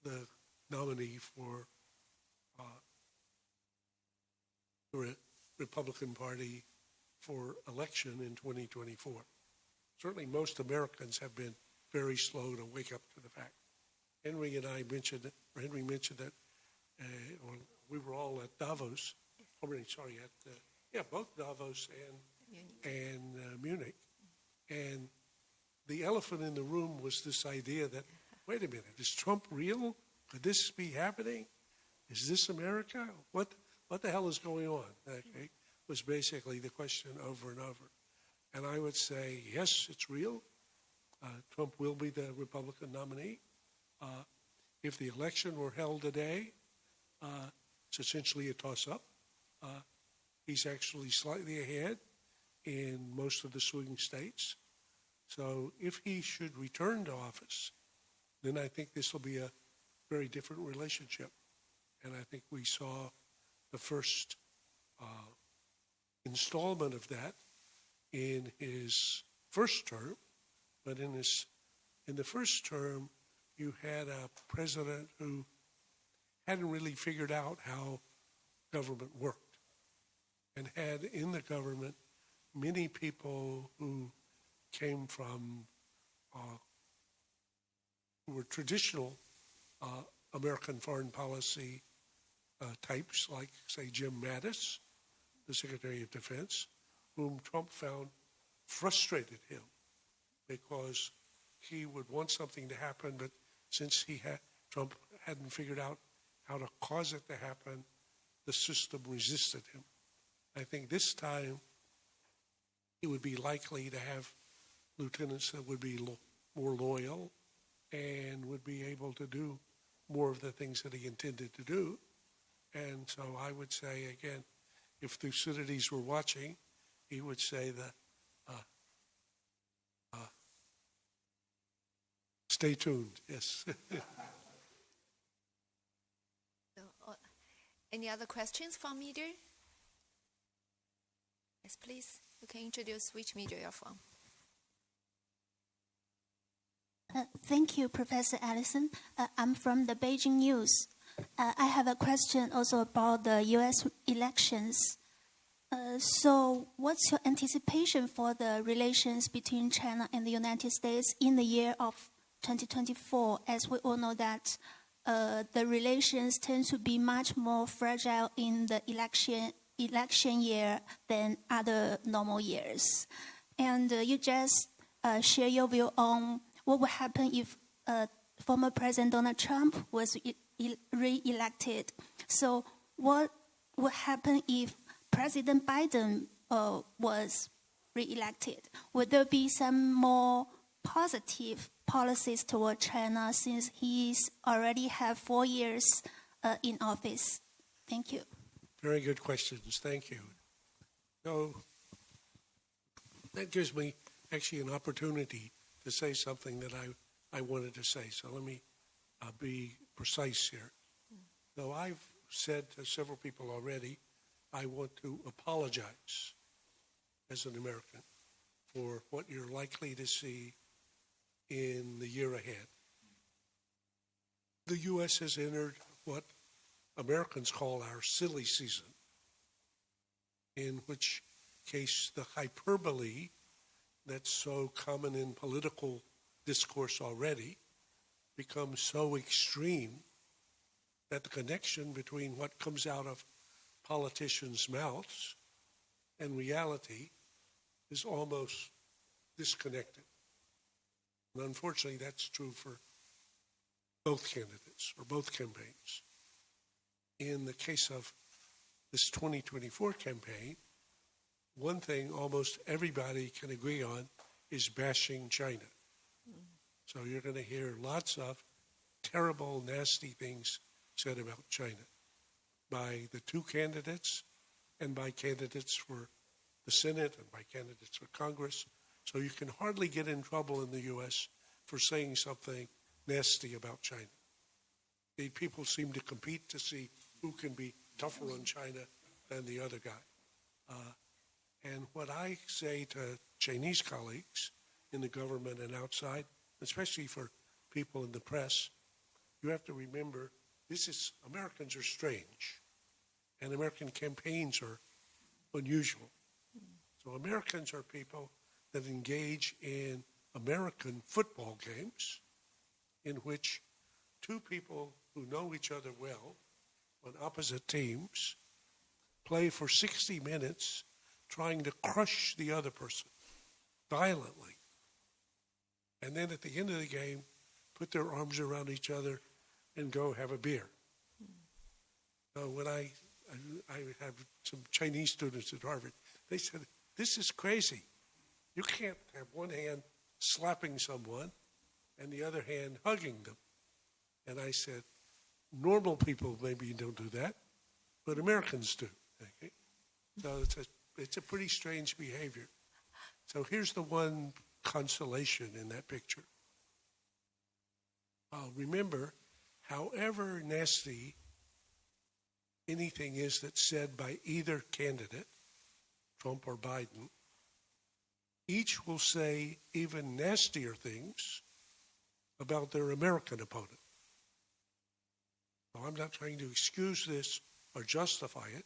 the nominee for the Republican Party for election in 2024. Certainly most Americans have been very slow to wake up to the fact. Henry mentioned that we were all at Davos, both Davos and Munich. And the elephant in the room was this idea that, wait a minute, is Trump real? Could this be happening? Is this America? What the hell is going on? Okay, was basically the question over and over. And I would say, yes, it's real. Trump will be the Republican nominee. If the election were held today, it's essentially a toss-up. He's actually slightly ahead in most of the swing states. So if he should return to office, then I think this will be a very different relationship. And I think we saw the first installment of that in his first term. But in the first term, you had a president who hadn't really figured out how government worked, and had in the government many people who came from who were traditional American foreign policy types, like, say, Jim Mattis, the Secretary of Defense, whom Trump found frustrated him because he would want something to happen, but since Trump hadn't figured out how to cause it to happen, the system resisted him. I think this time he would be likely to have lieutenants that would be more loyal and would be able to do more of the things that he intended to do. And so I would say, again, if Thucydides were watching, he would say that stay tuned, yes. Any other questions from media? Yes, please. You can introduce which media you're from. Thank you, Professor Allison. I'm from the Beijing News. I have a question also about the U.S. elections. So what's your anticipation for the relations between China and the United States in the year of 2024? As we all know that the relations tend to be much more fragile in the election year than other normal years. And you just share your view on what would happen if former President Donald Trump was re-elected. So what would happen if President Biden was re-elected? Would there be some more positive policies toward China since he's already have 4 years in office? Thank you. Very good questions. Thank you. So that gives me actually an opportunity to say something that I wanted to say. So let me be precise here. Though I've said to several people already, I want to apologize as an American for what you're likely to see in the year ahead. The U.S. has entered what Americans call our silly season, in which case the hyperbole that's so common in political discourse already becomes so extreme that the connection between what comes out of politicians' mouths and reality is almost disconnected. And unfortunately, that's true for both candidates or both campaigns. In the case of this 2024 campaign, one thing almost everybody can agree on is bashing China. So you're going to hear lots of terrible, nasty things said about China by the two candidates and by candidates for the Senate and by candidates for Congress. So you can hardly get in trouble in the U.S. for saying something nasty about China. The people seem to compete to see who can be tougher on China than the other guy. And what I say to Chinese colleagues in the government and outside, especially for people in the press, you have to remember Americans are strange, and American campaigns are unusual. So Americans are people that engage in American football games in which two people who know each other well on opposite teams play for 60 minutes trying to crush the other person violently. And then at the end of the game, put their arms around each other and go have a beer. When I have some Chinese students at Harvard, they said, this is crazy. You can't have one hand slapping someone and the other hand hugging them. And I said, normal people maybe don't do that, but Americans do. Okay? So it's a pretty strange behavior. So here's the one consolation in that picture. Remember, however nasty anything is that's said by either candidate, Trump or Biden, each will say even nastier things about their American opponent. Now, I'm not trying to excuse this or justify it,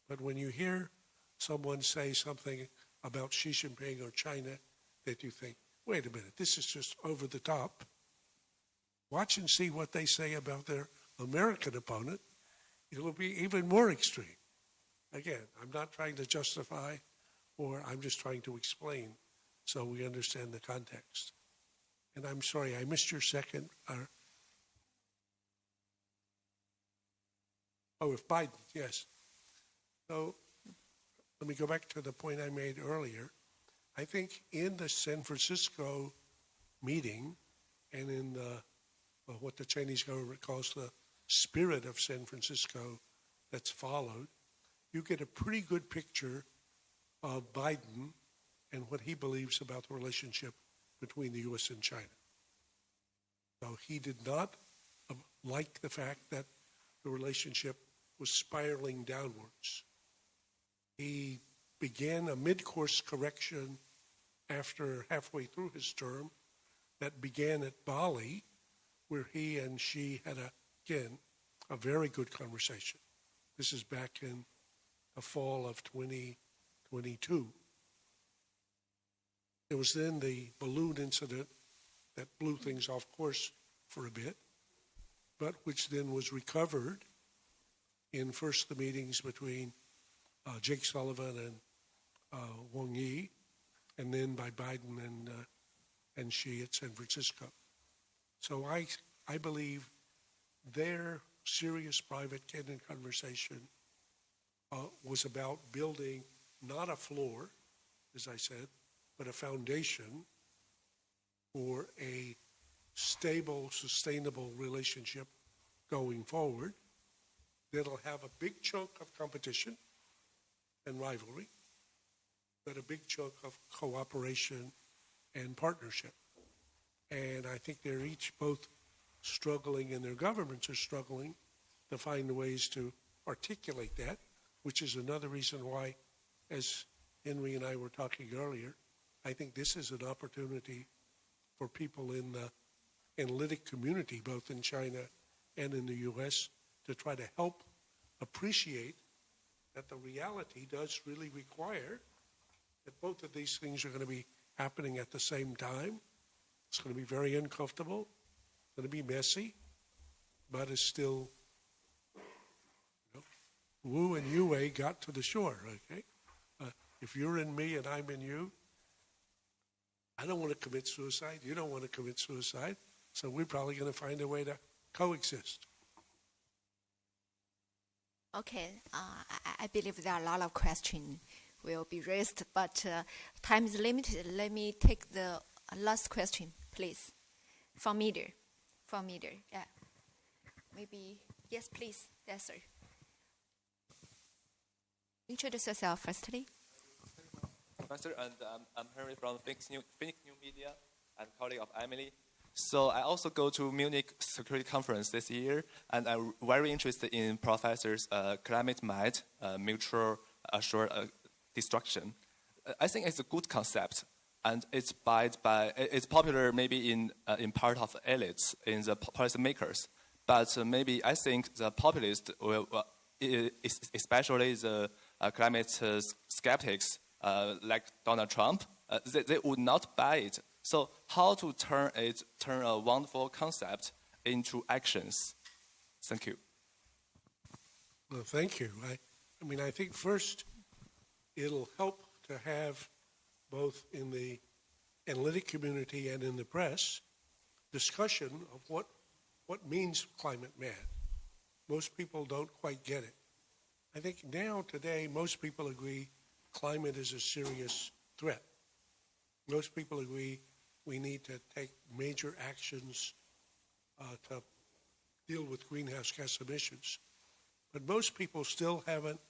but when you hear someone say something about Xi Jinping or China that you think, wait a minute, this is just over the top, watch and see what they say about their American opponent. It will be even more extreme. Again, I'm not trying to justify, or I'm just trying to explain so we understand the context. And I'm sorry, I missed your second. If Biden, yes. So let me go back to the point I made earlier. I think in the San Francisco meeting and in what the Chinese government calls the spirit of San Francisco that's followed, you get a pretty good picture of Biden and what he believes about the relationship between the U.S. and China. So he did not like the fact that the relationship was spiraling downwards. He began a mid-course correction after halfway through his term that began at Bali, where he and Xi had, again, a very good conversation. This is back in the fall of 2022. There was then the balloon incident that blew things off course for a bit, but which then was recovered in first the meetings between Jake Sullivan and Wang Yi, and then by Biden and Xi at San Francisco. So I believe their serious private candid conversation was about building not a floor, as I said, but a foundation for a stable, sustainable relationship going forward that'll have a big chunk of competition and rivalry, but a big chunk of cooperation and partnership. And I think they're each both struggling, and their governments are struggling to find ways to articulate that, which is another reason why, as Henry and I were talking earlier, I think this is an opportunity for people in the analytic community, both in China and in the U.S., to try to help appreciate that the reality does really require that both of these things are going to be happening at the same time. It's going to be very uncomfortable. It's going to be messy, but it's still, Wu and Yue got to the shore, okay? If you're in me and I'm in you, I don't want to commit suicide. You don't want to commit suicide. So we're probably going to find a way to coexist. Okay, I believe there are a lot of questions will be raised, but time is limited. Let me take the last question, please, from media. from media. Yeah. Maybe, yes, please. Yes, sir. Introduce yourself firstly. Professor, and I'm Henry from Phoenix New Media and colleague of Emily. So I also go to Munich Security Conference this year, and I'm very interested in Professor's climate might, mutual assured destruction. I think it's a good concept, and it's popular maybe in part of elites, in the policymakers. But maybe I think the populists, especially the climate skeptics like Donald Trump, they would not buy it. So how to turn a wonderful concept into actions? Thank you. Well, thank you. I mean, I think first it'll help to have both in the analytic community and in the press discussion of what means climate mad. Most people don't quite get it. I think now, today, most people agree climate is a serious threat. Most people agree we need to take major actions to deal with greenhouse gas emissions. But most people still haven't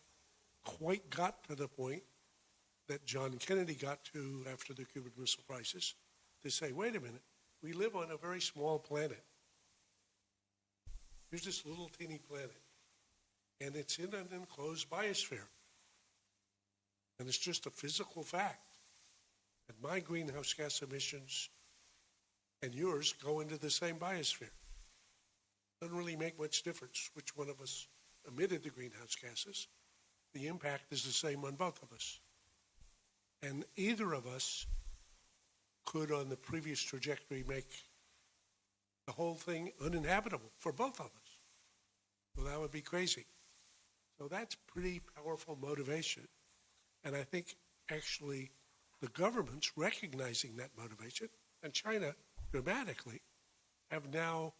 quite got to the point that John Kennedy got to after the Cuban Missile Crisis, to say, wait a minute, we live on a very small planet. Here's this little teeny planet, and it's in an enclosed biosphere. And it's just a physical fact that my greenhouse gas emissions and yours go into the same biosphere. Doesn't really make much difference which one of us emitted the greenhouse gases. The impact is the same on both of us. And either of us could, on the previous trajectory, make the whole thing uninhabitable for both of us. Well, that would be crazy. So that's pretty powerful motivation. And I think actually the governments recognizing that motivation, and China dramatically, have now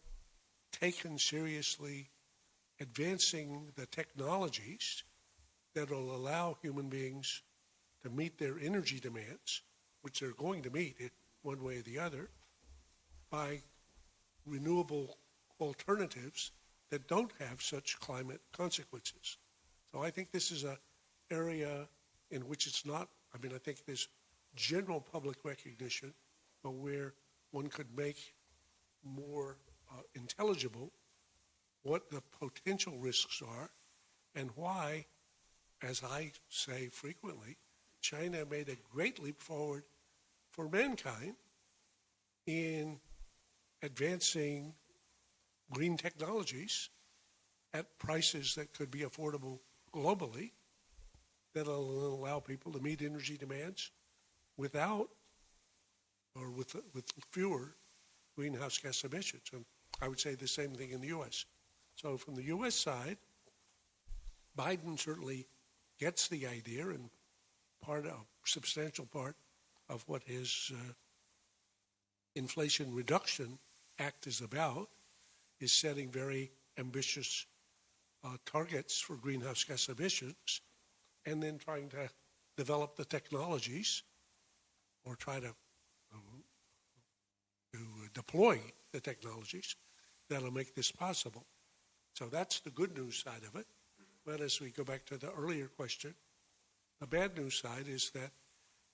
taken seriously advancing the technologies that will allow human beings to meet their energy demands, which they're going to meet it one way or the other, by renewable alternatives that don't have such climate consequences. So I think this is an area in which it's not, I mean, I think there's general public recognition, but where one could make more intelligible what the potential risks are and why, as I say frequently, China made a great leap forward for mankind in advancing green technologies at prices that could be affordable globally, that will allow people to meet energy demands without or with fewer greenhouse gas emissions. And I would say the same thing in the U.S. So from the U.S. side, Biden certainly gets the idea, and a substantial part of what his Inflation Reduction Act is about is setting very ambitious targets for greenhouse gas emissions, and then trying to develop the technologies or try to deploy the technologies that'll make this possible. So that's the good news side of it. But as we go back to the earlier question, the bad news side is that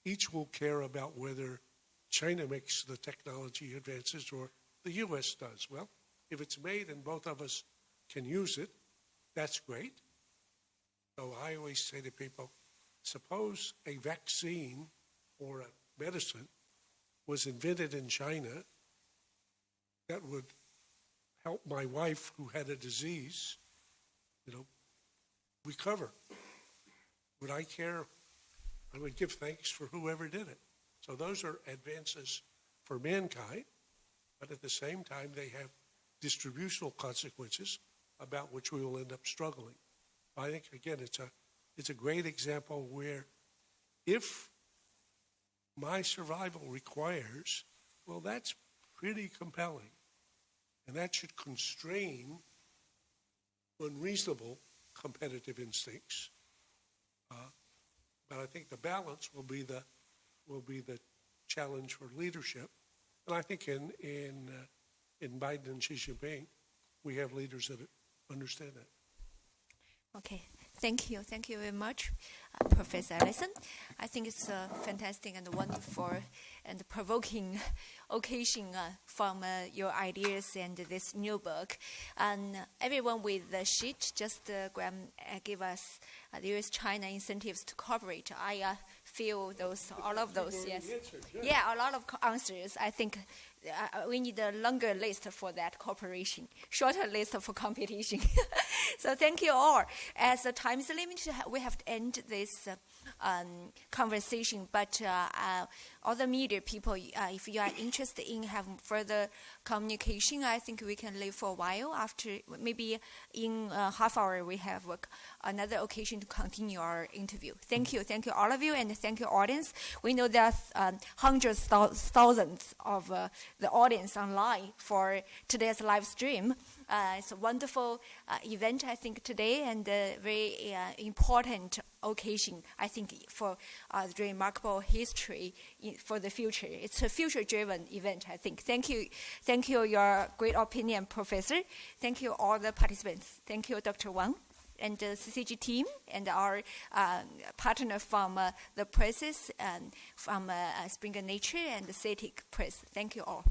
each will care about whether China makes the technology advances or the U.S. does. Well, if it's made and both of us can use it, that's great. So I always say to people, suppose a vaccine or a medicine was invented in China that would help my wife who had a disease, recover. Would I care? I would give thanks for whoever did it. So those are advances for mankind, but at the same time they have distributional consequences about which we will end up struggling. I think, again, it's a great example where if my survival requires, well, that's pretty compelling. And that should constrain unreasonable competitive instincts. But I think the balance will be the challenge for leadership. And I think in in Biden and Xi Jinping. We have leaders that understand that. Okay, thank you. Thank you very much, Professor Allison. I think it's a fantastic and wonderful and provoking occasion from your ideas and this new book. And everyone with the sheet, just Graham gave us the U.S.-China incentives to cooperate. I feel all of those, yes. Yeah, a lot of answers. I think we need a longer list for that cooperation, shorter list for competition. So thank you all. As the time is limited, we have to end this conversation. But other media people, if you are interested in having further communication, I think we can leave for a while. After maybe in half hour, we have another occasion to continue our interview. Thank you all of you, and thank you audience. We know there are hundreds, thousands of the audience online for today's live stream. It's a wonderful event, I think, today, and a very important occasion, I think, for the remarkable history for the future. It's a future-driven event, I think. Thank you, your great opinion, Professor. Thank you, all the participants. Thank you, Dr. Wang, and the CCG team, and our partner from the presses, and from Springer Nature and the CITIC Press. Thank you all.